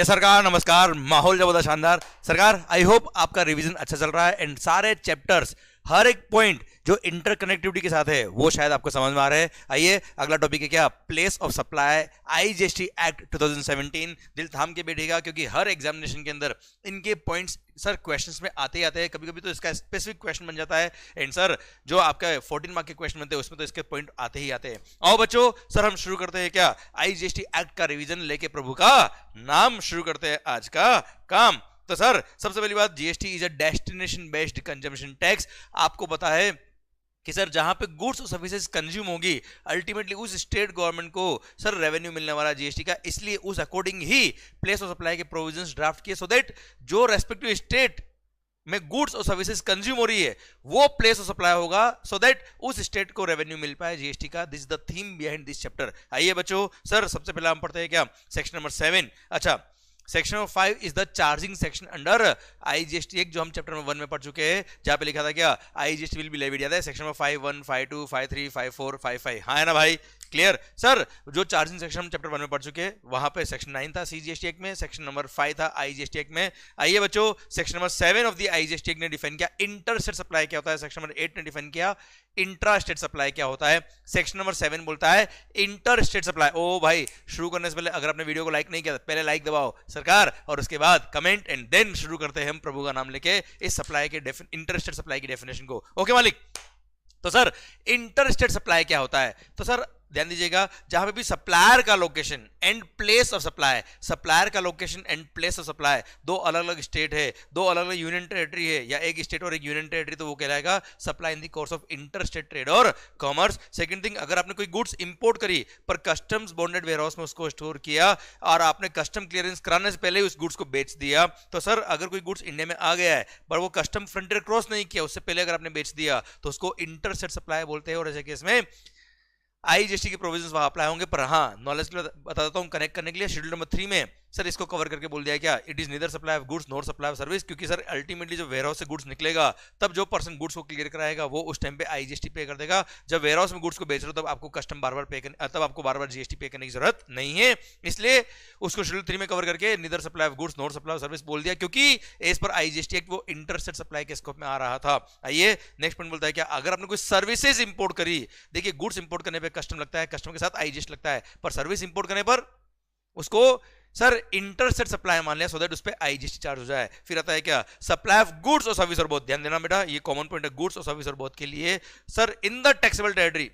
Yes सरकार, नमस्कार। माहौल जबरदस्त शानदार सरकार। आई होप आपका रिवीजन अच्छा चल रहा है एंड सारे चैप्टर्स, हर एक पॉइंट जो इंटरकनेक्टिविटी के साथ है वो शायद आपको समझ में आ रहा है। आइए, अगला टॉपिक है क्या, place of supply, IGST act 2017। दिल थाम के बैठेगा क्योंकि हर एग्जामिनेशन के अंदर इनके पॉइंट्स सर क्वेश्चंस में आते ही आते हैं। कभी कभी तो इसका स्पेसिफिक क्वेश्चन बन जाता है एंड सर जो आपका 14 मार्क के क्वेश्चन बनते हैं उसमें तो इसके पॉइंट आते ही आते हैं। आओ बच्चों, सर हम शुरू करते हैं क्या, आईजीएसटी एक्ट का रिवीजन लेके प्रभु का नाम शुरू करते हैं आज का काम। तो सर सबसे पहली बात, GST is a destination based consumption tax. आपको पता है कि सर जहां पे गुड्स और सर्विसेज कंज्यूम होगी अल्टीमेटली उस स्टेट गवर्नमेंट को सर रेवेन्यू मिलने वाला जीएसटी का, इसलिए उस according he place of supply के प्रोविजंस ड्राफ्ट किए सो दैट जो रेस्पेक्टिव स्टेट में गुड्स और सर्विसेज कंज्यूम हो रही है वो प्लेस ऑफ सप्लाई होगा सो दैट उस स्टेट को रेवेन्यू मिल पाए जीएसटी का। This is the theme behind this chapter. आइए बच्चों, सर सबसे पहले हम पढ़ते हैं क्या, सेक्शन नंबर 7। अच्छा, section number 5 is the charging section under IGST act, जो हम चैप्टर नंबर 1 में पढ़ चुके हैं, जहां पे लिखा था क्या, आईजीएसटी विल बी लेविड। याद है सेक्शन नंबर 5(1), 5(2), 5(3), 5(4), 5(5), हाँ है ना भाई, क्लियर। सर जो चार्जिंग सेक्शन हम चैप्टर 1 में पढ़ चुके हैं वहां पे सेक्शन 9 था सीजीएसटी एक्ट में, सेक्शन नंबर 5 था आईजीएसटी एक्ट में। आइए बच्चों, section number 7 of the IGST act ने डिफाइन किया इंटर स्टेट सप्लाई क्या होता है, सेक्शन नंबर 8 ने डिफाइन किया इंट्रा स्टेट सप्लाई क्या होता है, सेक्शन नंबर 7 बोलता है इंटर स्टेट सप्लाई। ओ भाई, शुरू करने से पहले अगर आपने वीडियो को लाइक नहीं किया तो पहले लाइक दबाओ सरकार, और उसके बाद कमेंट एंड देन शुरू करते हैं हम प्रभु का नाम लेके इस सप्लाई के इंटर स्टेट सप्लाई की डेफिनेशन को। ओके मालिक। तो सर इंटर स्टेट सप्लाई क्या होता है, तो सर ध्यान दीजिएगा, जहां पे भी सप्लायर का location and place of supply, supplier का location and place of supply दो अलग अलग स्टेट है, दो अलग अलग यूनियन टेरिटरी है, या एक स्टेट और एक यूनियन टेरिटरी, तो वो कहलाएगा supply in the course of inter state trade और कॉमर्स। सेकंड थिंग, अगर आपने कोई गुड्स इंपोर्ट करी पर कस्टम्स बॉन्डेड वेयरहाउस में उसको स्टोर किया और आपने कस्टम क्लियरेंस कराने से पहले उस गुड्स को बेच दिया, तो सर अगर कोई गुड्स इंडिया में आ गया है पर वो कस्टम फ्रंटियर क्रॉस नहीं किया उससे पहले अगर आपने बेच दिया तो उसको इंटर स्टेट सप्लाई बोलते हैं। और ऐसे केस में आईजीएसटी के प्रोविजंस वहां अप्लाई होंगे। पर हाँ, नॉलेज के लिए बता देता हूं, कनेक्ट करने के लिए शेड्यूल नंबर 3 में सर इसको कवर करके बोल दिया क्या, it is neither supply of goods nor supply of service, क्योंकि सर अल्टीमेटली जो वेयरहाउस से गुड्स निकलेगा तब जो पर्सन गुड्स को क्लियर कराएगा वो उस टाइम पे आईजीएसटी पे कर देगा। जब वेयरहाउस में गुड्स को बेच रहे हो तब आपको कस्टम बार बार पे करने, तब आपको बार बार जीएसटी पे करने की जरूरत नहीं है, इसलिए उसको शेड्यूल 3 में कवर करके neither supply of goods nor supply of service बोल दिया, क्योंकि एज पर आईजीएसटी एक्ट वो इंटर स्टेट सप्लाई के स्कोप में आ रहा था। आइए नेक्स्ट पॉइंट बोलता है क्या, अगर आपने कोई सर्विसेज इंपोर्ट करी, देखिए गुड्स इंपोर्ट करने पे कस्टम लगता है, कस्टम के साथ आईजीएसटी लगता है, पर सर्विस इंपोर्ट करने पर उसको सर इंटर स्टेट सप्लाई मान लिया सो दैट उस पे आईजीएसटी चार्ज हो जाए। फिर आता है क्या, सप्लाई ऑफ गुड्स और सर्विस और बोथ, ध्यान देना बेटा ये कॉमन पॉइंट है, गुड्स और सर्विस और बोथ के लिए sir in the taxable territory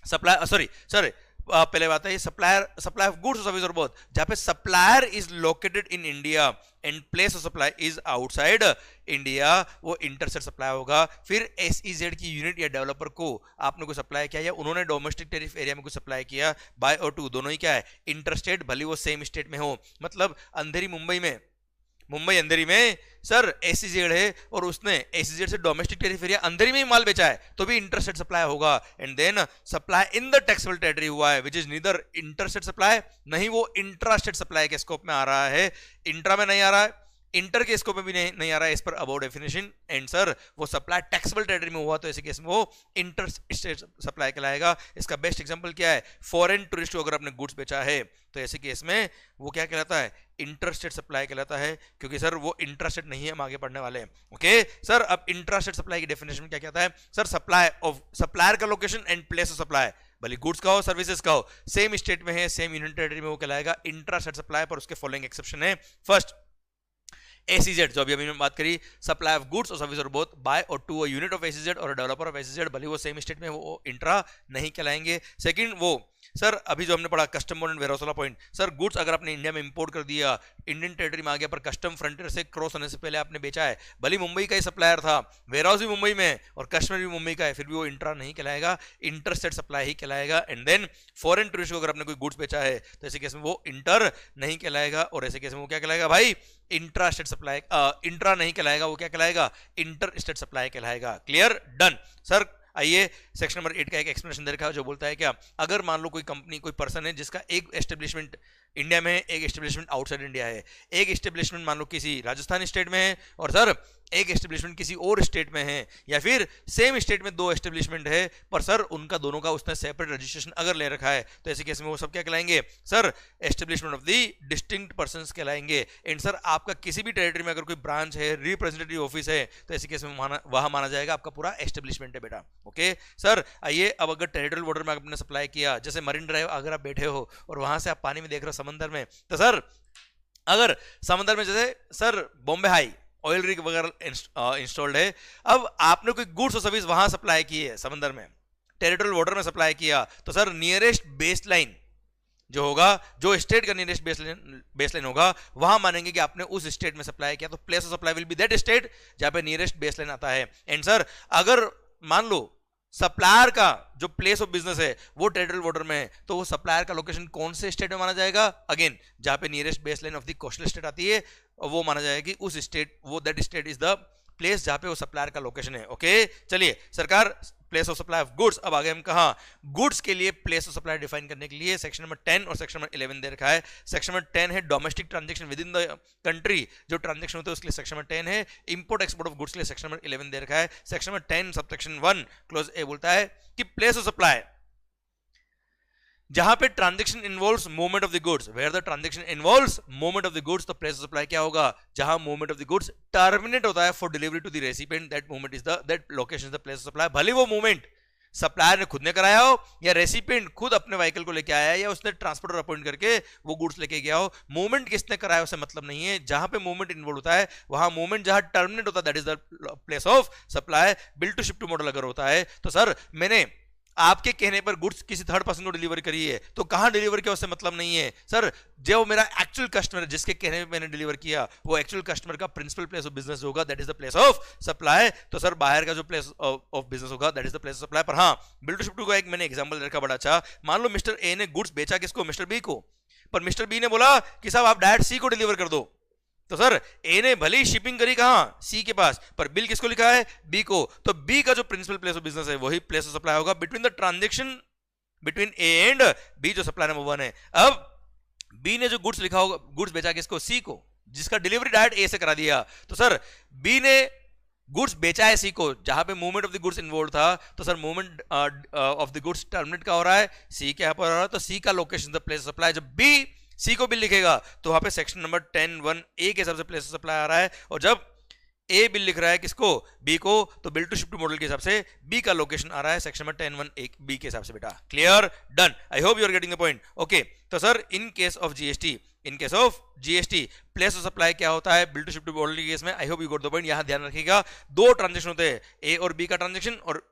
supply, sorry पहले बात है सप्लाई ऑफ गुड्स और सर्विस और बोथ, जहां पे supplier is located in India and place of supply is outside India, वो इंटरस्टेट सप्लाई होगा। फिर एसईजेड की यूनिट या डेवलपर को आपने कोई सप्लाई किया या उन्होंने डोमेस्टिक टेरिफ एरिया में कुछ सप्लाई किया, बाय और टू दोनों ही क्या है, इंटरस्टेट, भले वो सेम स्टेट में हो। मतलब अंधेरी मुंबई अंधेरी में सर एसईजेड है और उसने एसईजेड से डोमेस्टिक टेरिफ एरिया अंधेरी में ही माल बेचा है तो भी इंटरस्टेट सप्लाई होगा। And then supply in the taxable territory हुआ है which is neither interstate supply, नहीं वो इंट्रास्टेट सप्लाई के स्कोप में आ रहा है, इंट्रा में नहीं आ रहा है, इंटर के स्कोप में भी नहीं आ रहा है as per above definition. And sir वो सप्लाई टैक्सेबल टेरिटरी में हुआ तो ऐसे केस में वो इंटर स्टेट सप्लाई कहलाएगा। इसका बेस्ट एग्जांपल क्या है, फॉरेन टूरिस्ट को अगर आपने गुड्स बेचा है तो ऐसे केस में वो क्या कहलाता है, इंटर स्टेट सप्लाई कहलाता है, क्योंकि सर वो इंट्रास्टेट नहीं है, हम आगे पढ़ने वाले हैं। ओके सर, अब इंट्रास्टेट सप्लाई की डेफिनेशन में क्या कहता है, सर सप्लाई ऑफ सप्लायर का location and place of supply, भले गुड्स का हो सर्विसेज का हो, सेम स्टेट में है सेम यूनियन टेरिटरी में, वो कहलाएगा इंट्रास्टेट सप्लाई। पर उसके फॉलोइंग एक्सेप्शन है। फर्स्ट, एसीजेड जो अभी हमने बात करी, सप्लाई ऑफ गुड्स और सर्विस और बोथ बाय और to a unit of SEZ और डेवलपर ऑफ एसीजेड, भले वो सेम स्टेट में वो इंट्रा नहीं कहलाएंगे। सेकंड, वो सर अभी जो हमने पढ़ा कस्टम बॉन्ड एंड वेयरहाउस वाला पॉइंट, सर गुड्स अगर आपने इंडिया में इंपोर्ट कर दिया, इंडियन टेरिटरी में आ गया पर कस्टम फ्रंटियर से क्रॉस होने से पहले आपने बेचा है, भले मुंबई का ही सप्लायर था, वेयरहाउस भी मुंबई में और कश्मीर भी मुंबई का है, फिर भी वो इंट्रा नहीं कहलाएगा, इंटरस्टेट सप्लाई ही कहलाएगा। एंड देन फॉरेन टूरिस्ट को अगर आपने कोई गुड्स बेचा है तो ऐसे केस में वो इंटर नहीं कहलाएगा, और ऐसे केस में वो क्या कहलाएगा भाई, इंट्रा स्टेट सप्लाई, इंट्रा नहीं कहलाएगा, वो क्या कहलाएगा, इंटर स्टेट सप्लाई कहलाएगा। Clear, done. सर आइए सेक्शन नंबर 8 का एक एक्सप्लेनेशन दे रखा है जो बोलता है क्या, अगर मान लो कोई कंपनी कोई पर्सन है जिसका एक एस्टेब्लिशमेंट इंडिया में, एक एस्टेब्लिशमेंट आउटसाइड इंडिया है। एक एस्टेब्लिशमेंट मान लो किसी राजस्थान स्टेट में है और सर एक एस्टेब्लिशमेंट किसी और स्टेट में है, या फिर सेम स्टेट में दो एस्टेब्लिशमेंट है पर सर उनका दोनों का उसने सेपरेट रजिस्ट्रेशन अगर ले रखा है, तो ऐसे केस में वो सब क्या कहलाएंगे sir? Establishment of the distinct persons कहलाएंगे। एंड सर आपका किसी भी टेरिटरी में अगर कोई ब्रांच है, रिप्रेजेंटेटिव ऑफिस है, तो ऐसे केस में वहां माना जाएगा आपका पूरा एस्टेब्लिशमेंट है बेटा। ओके सर, आइए अब अगर टेरिटोरियल बॉर्डर में आपने सप्लाई किया, जैसे मरीन ड्राइव अगर आप बैठे हो और वहां से आप पानी में देख रहे हो समंदर में, तो सर अगर समंदर में जैसे sir Bombay high oil rig वगैरह इंस्टॉल्ड है, अब आपने कोई गुड्स और सर्विस वहां सप्लाई की है समंदर में, टेरिटोरियल वाटर में सप्लाई किया, तो सर नियरेस्ट बेस लाइन जो होगा, जो स्टेट का नियरेस्ट बेस लाइन होगा, वहां मानेंगे कि आपने उस स्टेट में सप्लाई किया, तो place of supply will be that state जहां पे नियरेस्ट बेस लाइन आता है। एंड सर अगर मान लो सप्लायर का जो प्लेस ऑफ बिजनेस है वो टेरिटोरियल वाटर में है, तो वो सप्लायर का लोकेशन कौन से स्टेट में माना जाएगा? अगेन जहां पे nearest base line of the coastal state आती है, वो माना जाएगा कि उस स्टेट, वो that state is the place जहां पे वो सप्लायर का लोकेशन है। ओके चलिए सरकार, place of supply of goods. अब आगे हम कहा गुड्स के लिए प्लेस ऑफ सप्लाई डिफाइन करने के लिए सेक्शन नंबर 10 और सेक्शन नंबर 11 दे रखा है। सेक्शन नंबर 10 है domestic transaction with in the country, जो ट्रांजैक्शन होते हैं उसके लिए सेक्शन नंबर 10 है। इंपोर्ट एक्सपोर्ट ऑफ गुड्स के लिए सेक्शन नंबर 11 दे रखा है। Section number 10 subsection 1 clause a बोलता है कि प्लेस ऑफ सप्लाई जहां पे transaction involves movement of the goods, where the transaction involves movement of the goods, तो प्लेस ऑफ सप्लाई क्या होगा? जहां movement of the goods terminate होता है for delivery to the recipient, that movement is the, that location is the place of supply. भले वो movement supplier ने खुद ने कराया हो या रेसिपिएंट खुद अपने व्हीकल को लेके आया है या उसने ट्रांसपोर्टर अपॉइंट करके वो गुड्स लेके गया हो, मूवमेंट किसने कराया उससे मतलब नहीं है। जहां पे मूवमेंट इन्वॉल्व होता है वहां मूवमेंट जहां टर्मिनेट होता है that is the place of supply. Bill to ship to model अगर होता है तो सर मैंने आपके कहने पर गुड्स किसी थर्ड पर्सन को डिलीवर करी है, तो कहां डिलीवर किया उससे मतलब नहीं है सर। जो मेरा एक्चुअल कस्टमर है जिसके कहने पे मैंने डिलीवर किया, वो एक्चुअल कस्टमर का प्रिंसिपल प्लेस ऑफ बिजनेस होगा, that is the place of supply. तो सर बाहर का जो प्लेस ऑफ बिजनेस होगा that is the place of supply. पर हाँ, बिल टू शिप टू का एक मैंने एग्जांपल रखा बड़ा अच्छा। मान लो मिस्टर ए ने गुड्स बेचा किसको? मिस्टर बी को। पर मिस्टर बी ने बोला कि साहब आप डायरेक्ट सी को डिलीवर कर दो, तो सर ए ने भले ही शिपिंग करी कहां? सी के पास, पर बिल किसको लिखा है? बी को। तो बी का जो प्रिंसिपल प्लेस ऑफ बिजनेस है वही प्लेस ऑफ सप्लाई होगा between the transaction between a and B, जो सप्लाई नंबर 1 है। अब बी ने जो गुड्स लिखा होगा, गुड्स बेचा किसको? सी को, जिसका डिलीवरी डायरेक्ट ए से करा दिया। तो सर बी ने गुड्स बेचा है सी को, जहां पे movement of the goods involve था, तो sir movement of the goods terminate का हो रहा है, सी के यहां पर हो रहा है, तो सी का location the place of supply. जब बी सी को बिल लिखेगा तो वहां पे सेक्शन नंबर 10(1) ए के हिसाब से प्लेस ऑफ सप्लाई आ रहा है, और जब ए बिल लिख रहा है किसको? बी को, तो bill to ship to model के हिसाब से बी का लोकेशन आ रहा है सेक्शन नंबर 10(1) ए बी के हिसाब से। बेटा clear? Done. I hope you are getting the point. Okay तो sir in case of GST, in case of GST place of supply क्या होता है bill to ship to model के case में? I hope you got the point. यहां ध्यान रखिएगा, दो ट्रांजेक्शन होते हैं, ए और बी का ट्रांजेक्शन और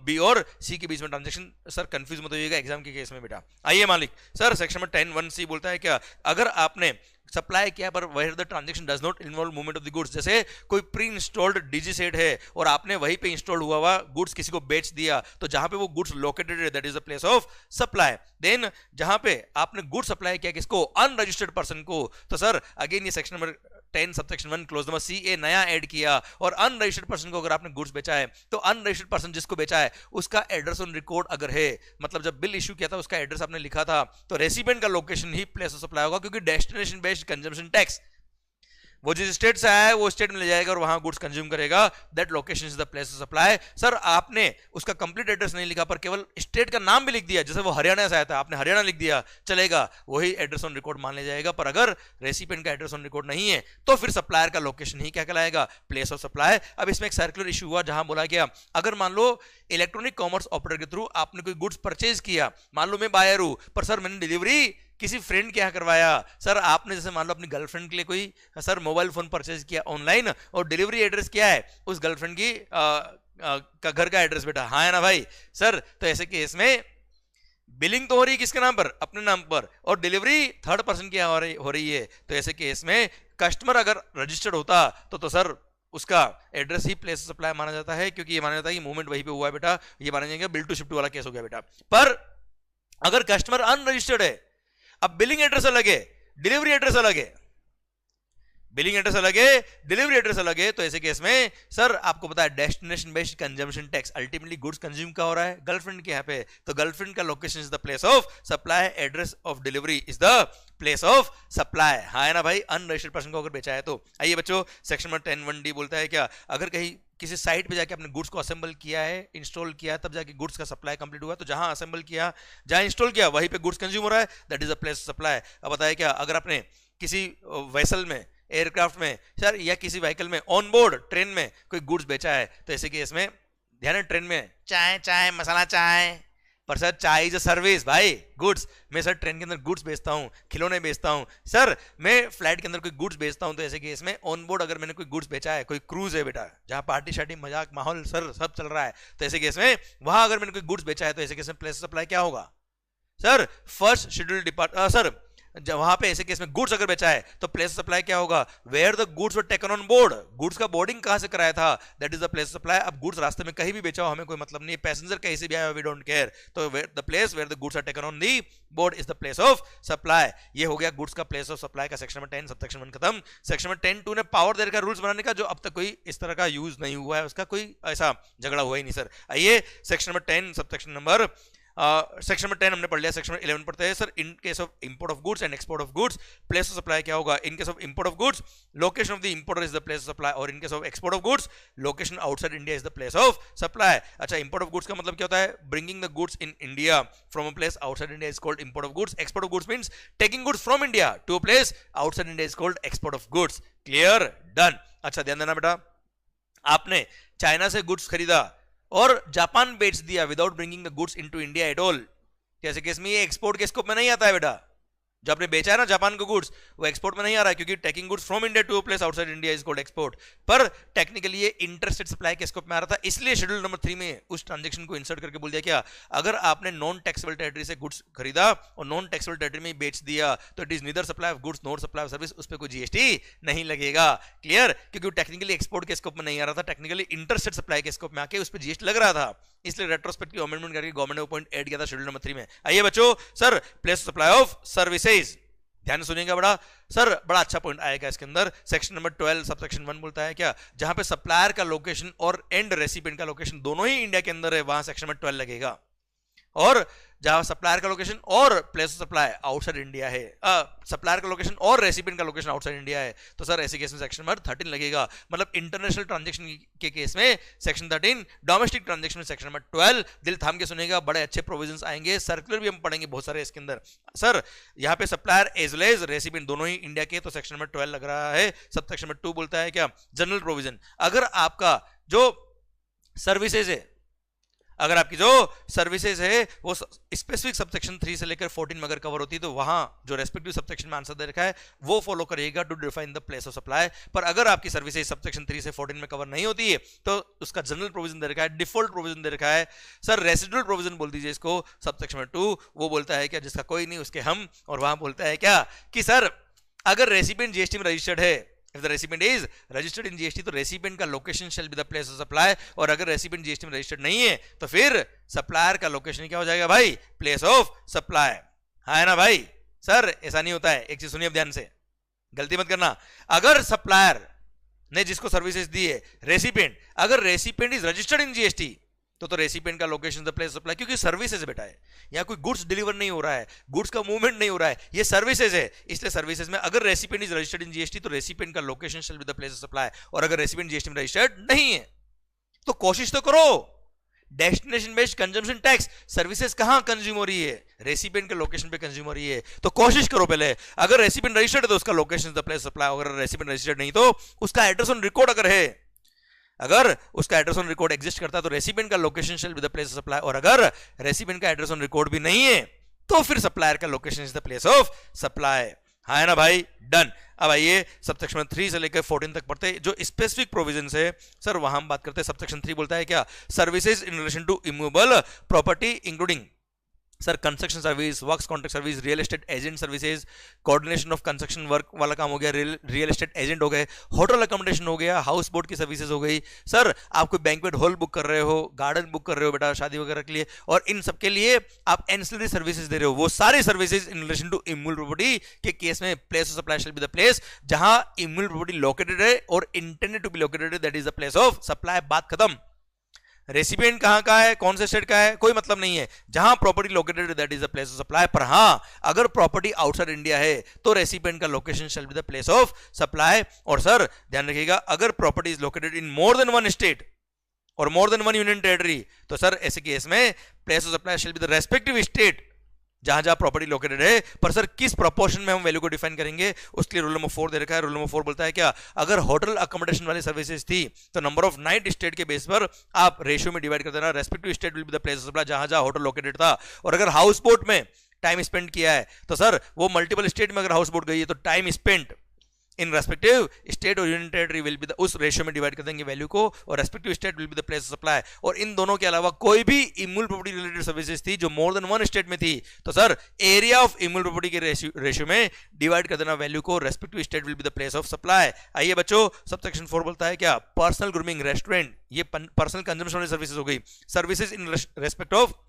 बी और सी के बीच में ट्रांजैक्शन। सर कंफ्यूज मत होइएगा एग्जाम के केस में बेटा। आइए मालिक, सर सेक्शन नंबर 10(1) बोलता है क्या? अगर आपने सप्लाई किया पर where the transaction does not involve movement of the goods, जैसे कोई प्री इंस्टॉल्ड डीजी सेट है और आपने वहीं पे इंस्टॉल्ड हुआ गुड्स किसी को बेच दिया, तो जहां पे वो गुड्स लोकेटेड है that is the place of supply. Then जहां पे आपने गुड्स सप्लाई किया किसको? अनरजिस्टर्ड पर्सन को, तो सर अगेन ये section number 10 subsection 1 clause number c a नया ऐड किया, और अनरजिस्टर्ड पर्सन को अगर आपने गुड्स बेचा है तो अनरजिस्टर्ड पर्सन जिसको बेचा है उसका एड्रेस ऑन रिकॉर्ड अगर है, मतलब जब बिल इश्यू किया था उसका एड्रेस आपने लिखा था, तो रेसिपिएंट का लोकेशन ही प्लेस ऑफ सप्लाई होगा, क्योंकि डेस्टिनेशन बेस्ड कंजम्पशन टैक्स वो जिस स्टेट से आया है वो स्टेट में ले जाएगा और वहां गुड्स कंज्यूम करेगा, that location is the place of supply. Sir आपने उसका कंप्लीट एड्रेस नहीं लिखा पर केवल स्टेट का नाम भी लिख दिया, जैसे वो हरियाणा से आया था आपने हरियाणा लिख दिया, चलेगा, वही एड्रेस ऑन रिकॉर्ड मान लिया जाएगा। पर अगर रेसिपिएंट का एड्रेस ऑन रिकॉर्ड नहीं है तो फिर सप्लायर का लोकेशन ही क्या कहलाएगा? Place of supply. अब इसमें एक सर्कुलर इशू हुआ जहां बोला गया अगर मान लो इलेक्ट्रॉनिक कॉमर्स ऑपरेटर के थ्रू आपने कोई गुड्स परचेज किया, मान लो मैं बायर हूं पर सर मैंने डिलीवरी किसी फ्रेंड के यहाँ करवाया, सर आपने जैसे मान लो अपनी गर्लफ्रेंड के लिए कोई सर मोबाइल फोन परचेज किया ऑनलाइन और डिलीवरी एड्रेस क्या है? उस गर्लफ्रेंड की का घर का एड्रेस बेटा, हाँ है ना भाई सर। तो ऐसे केस में बिलिंग तो हो रही है किसके नाम पर? अपने नाम पर, और डिलीवरी थर्ड पर्सन की हो रही है, तो ऐसे केस में कस्टमर अगर रजिस्टर्ड होता तो सर उसका address he place of supply माना जाता है, क्योंकि ये माना जाता है कि मूवमेंट वहीं पे हुआ है बेटा, ये माना जाएगा बिल टू शिफ्ट वाला केस हो गया बेटा। पर अगर कस्टमर अनरजिस्टर्ड है, अब बिलिंग एड्रेस अलग है, डिलीवरी एड्रेस अलग है, बिलिंग एड्रेस अलग है, डिलीवरी एड्रेस अलग है, तो ऐसे केस में सर आपको पता है destination based consumption tax, ultimately goods consume का हो रहा है गर्लफ्रेंड के यहाँ पे, तो गर्लफ्रेंड का location is the place of supply, address of delivery is the place of supply. हाँ है ना भाई, अनरजिस्टर्ड पर्सन को अगर बेचा है तो। आइए बच्चों, सेक्शन नंबर 10(1)D बोलता है क्या, अगर कहीं किसी साइट पे जाके अपने गुड्स को असेंबल किया है, इंस्टॉल किया है, तब जाके गुड्स का सप्लाई कंप्लीट हुआ, तो जहां असेंबल किया, जहां इंस्टॉल किया, वहीं पे गुड्स कंज्यूम हो रहा है, that is a place of supply. अब बताया क्या, अगर आपने किसी वेसल में, एयरक्राफ्ट में सर, या किसी व्हीकल में, ऑन बोर्ड ट्रेन में कोई गुड्स बेचा है, तो ऐसे केस में ध्यान है, ट्रेन में चाय चाय मसाला चाय, पर सर चाय इज अ सर्विस भाई, गुड्स। मैं सर ट्रेन के अंदर गुड्स बेचता हूँ, खिलौने बेचता हूँ, सर मैं फ्लाइट के अंदर कोई गुड्स बेचता हूँ, तो ऐसे केस में ऑन बोर्ड अगर मैंने कोई गुड्स बेचा है, कोई क्रूज है बेटा जहाँ पार्टी शार्टी मजाक माहौल सर सब चल रहा है, तो ऐसे केस में वहां अगर मैंने कोई गुड्स बेचा है, तो ऐसे केस में प्लेस ऑफ सप्लाई क्या होगा sir, first schedule depart sir, वहां पे ऐसे केस में गुड्स अगर बेचा है तो प्लेस सप्लाई क्या होगा, where the goods were taken on board, goods का बोर्डिंग कहां से कराया था, that is the place supply. अब गुड्स रास्ते में कहीं भी बेचा हो हमें कोई मतलब नहीं, पैसेंजर कहीं से भी आया वी डोंट केयर, तो the place where the goods are taken on the board is the place of supply. ये हो गया गुड्स का प्लेस ऑफ सप्लाई का सेक्शन नंबर 10 सबसेक्शन 1 खत्म। सेक्शन नंबर 10(2) ने पावर देर का रूल्स बनाने का, जो अब तक कोई इस तरह का यूज नहीं हुआ है, उसका कोई ऐसा झगड़ा हुआ ही नहीं सर। आइए section number 10 subsection number section number 10 हमने पढ़ लिया, सेक्शन नंबर 11 पढ़ते हैं sir. In case of import of goods and export of goods, place of supply क्या होगा, in case of import of goods location of the importer is the place of supply, और in case of export of goods location outside India is the place of supply. अच्छा, import of goods का मतलब क्या होता है, bringing the goods in India from a place outside India is called import of goods. Export of goods means taking goods from India to a place outside India is called export of goods. Clear, done. अच्छा ध्यान देना बेटा, आपने China से goods खरीदा और Japan बेच दिया without bringing the goods into India at all, जैसे केस में ये एक्सपोर्ट के स्कोप में नहीं आता है बेटा। जो आपने बेचा है ना जापान को गुड्स, वो एक्सपोर्ट में नहीं आ रहा है, क्योंकि taking goods from India to a place outside India is called export. पर टेक्निकली ये इंटरस्टेट सप्लाई के स्कोप में आ रहा था, इसलिए शेड्यूल नंबर 3 में उस ट्रांजैक्शन को इंसर्ट करके बोल दिया क्या, अगर आपने नॉन टैक्सेबल टेरिटरी से गुड्स खरीदा और नॉन टैक्सेबल टेरिटरी में बेच दिया, तो it is neither supply of goods nor supply of service, उस पर कोई जीएसटी नहीं लगेगा। क्लियर, क्योंकि टेक्निकली एक्सपोर्ट के स्कोप में नहीं आ रहा था, टेक्निकली इंटरस्टेट सप्लाई के स्कोप में आके उस पर जीएसटी लग रहा था, इसलिए रेट्रोस्पेक्टिव अमेंडमेंट करके गवर्नमेंट ने पॉइंट ऐड किया था शेड्यूल नंबर 3 में। आइए बच्चों, sir place supply of services, ध्यान सुनिएगा बड़ा सर, बड़ा अच्छा पॉइंट आएगा इसके अंदर। सेक्शन नंबर 12 सबसेक्शन 1 बोलता है क्या, जहां पे सप्लायर का लोकेशन और एंड रेसिपिएंट का लोकेशन दोनों ही इंडिया के अंदर है, वहां सेक्शन नंबर 12 लगेगा। और जहां सप्लायर का लोकेशन और place of supply outside India है, सप्लायर का लोकेशन और रेसिपिएंट का लोकेशन आउटसाइड इंडिया है, तो सर ऐसे केस में सेक्शन नंबर 13 लगेगा। मतलब इंटरनेशनल ट्रांजैक्शन के केस में सेक्शन 13, डोमेस्टिक ट्रांजैक्शन में सेक्शन नंबर 12। दिल थाम के सुनेगा, बड़े अच्छे प्रोविजंस आएंगे, सर्कुलर भी हम पढ़ेंगे बहुत सारे इसके अंदर। सर यहाँ पे supplier as well as recipient दोनों ही इंडिया के, तो सेक्शन नंबर 12 लग रहा है। सबसेक्शन नंबर 2 बोलता है क्या, जनरल प्रोविजन, अगर आपका जो सर्विसेज है, अगर आपकी जो सर्विसेज है वो स्पेसिफिक सबसेक्शन 3 से लेकर 14 में अगर कवर होती है, तो वहां जो रेस्पेक्टिव सबसेक्शन में आंसर दे रखा है वो फॉलो करिएगा to define the place of supply. पर अगर आपकी सर्विसेज सबसेक्शन 3 से 14 में कवर नहीं होती है, तो उसका जनरल प्रोविजन दे रखा है, डिफॉल्ट प्रोविजन दे रखा है, सर रेसिडुअल प्रोविजन बोल दीजिए इसको। सबसेक्शन 2 वो बोलता है क्या, जिसका कोई नहीं उसके हम, और वहां बोलता है क्या कि सर अगर रेसिपिएंट जीएसटी में रजिस्टर्ड है, if the recipient is registered in GST, तो रेसिपिएंट का location shall be the place of supply, और अगर रेसिपिएंट जीएसटी में रजिस्टर्ड नहीं है तो फिर सप्लायर का लोकेशन क्या हो जाएगा भाई, प्लेस ऑफ सप्लाई। हाँ है ना भाई, सर ऐसा नहीं होता है। एक चीज सुनिए अब ध्यान से, गलती मत करना, अगर सप्लायर ने जिसको सर्विसेज दी है रेसिपिएंट, अगर recipient is registered in GST, तो रेसिपिएंट का लोकेशन द प्लेस सप्लाई, क्योंकि सर्विसेज बेटा है, यहाँ कोई गुड्स डिलीवर नहीं हो रहा है, गुड्स का मूवमेंट नहीं हो रहा है, ये सर्विसेज है, इसलिए सर्विसेज में अगर recipient is registered in GST, तो रेसिपिएंट का location shall be the place of supply. और अगर रेसिपिएंट जीएसटी में रजिस्टर्ड नहीं है तो कोशिश तो करो, destination based consumption tax services कहां कंज्यूम हो रही है, रेसिपिएंट के लोकेशन पे कंज्यूम हो रही है, तो कोशिश करो पहले, अगर रेसिपिएंट रजिस्टर्ड है तो उसका लोकेशन द प्लेस सप्लाई, अगर रेसिपिएंट रजिस्टर्ड नहीं तो उसका एड्रेस ऑन रिकॉर्ड अगर है, अगर उसका एड्रेस ऑन रिकॉर्ड एग्जिस्ट करता है तो रेसिपिएंट का location shall be the place of supply, और अगर रेसिपिएंट का एड्रेस ऑन रिकॉर्ड भी नहीं है तो फिर सप्लायर का location is the place of supply. हाँ है ना भाई, डन। अब आइए सबसेक्शन 3 से लेकर 14 तक पढ़ते हैं, जो स्पेसिफिक प्रोविजन है सर वहां हम बात करते हैं। सबसेक्शन 3 बोलता है क्या, services in relation to immovable property including sir construction service, works contract service, real estate agent services, coordination of construction work वाला काम हो गया, रियल एस्टेट एजेंट हो गए, होटल अकोमोडेशन हो गया, हाउस बोट की सर्विसेज हो गई। सर आप कोई बैंक्वेट हॉल बुक कर रहे हो, गार्डन बुक कर रहे हो बेटा शादी वगैरह के लिए, और इन सबके लिए आप एंसिलरी सर्विसेज दे रहे हो, वो सारी services in relation to immovable property के केस में place of supply shall be the place जहां इमूवेबल प्रॉपर्टी लोकेटेड है और intended to be located, that is the place of supply. बात खत्म। रेसिपिएंट कहाँ का है, कौन से स्टेट का है, कोई मतलब नहीं है। जहां property located that is the place of supply. पर हाँ, अगर प्रॉपर्टी आउटसाइड इंडिया है तो रेसिपिएंट का location shall be the place of supply. और सर ध्यान रखिएगा, अगर property is located in more than one state और more than one union territory, तो सर ऐसे केस में place of supply shall be the respective state जहां जहां प्रॉपर्टी लोकेटेड है। पर सर किस प्रोपोर्शन में हम वैल्यू को डिफाइन करेंगे, उसके लिए रूल नंबर 4 दे रखा है। रूल नंबर 4 बोलता है क्या, अगर होटल अकोमोडेशन वाली सर्विसेज थी तो नंबर ऑफ नाइट स्टेट के बेस पर आप रेशियो में डिवाइड कर देना, respective state will be the place of supply जहां जहां होटल लोकेटेड था। और अगर हाउस बोट में टाइम स्पेंड किया है तो सर वो मल्टीपल स्टेट में अगर हाउस बोट गई है तो time spend in respective state और union territory will be the, उस रेशियो में डिवाइड कर देंगे वैल्यू को, और respective state will be the place of supply. और इन दोनों के अलावा कोई भी इम्यूल प्रॉपर्टी रिलेटेड सर्विसेज थी जो मोर देन वन स्टेट में थी, तो sir area of immovable property के रेशियो में डिवाइड कर देना वैल्यू को, respective state will be the place of supply. आइए बच्चों, सबसेक्शन 4 बोलता है क्या, पर्सनल ग्रूमिंग, रेस्टोरेंट, ये पर्सनल कंजम्पशन वाली सर्विसेज हो गई। Services in respect of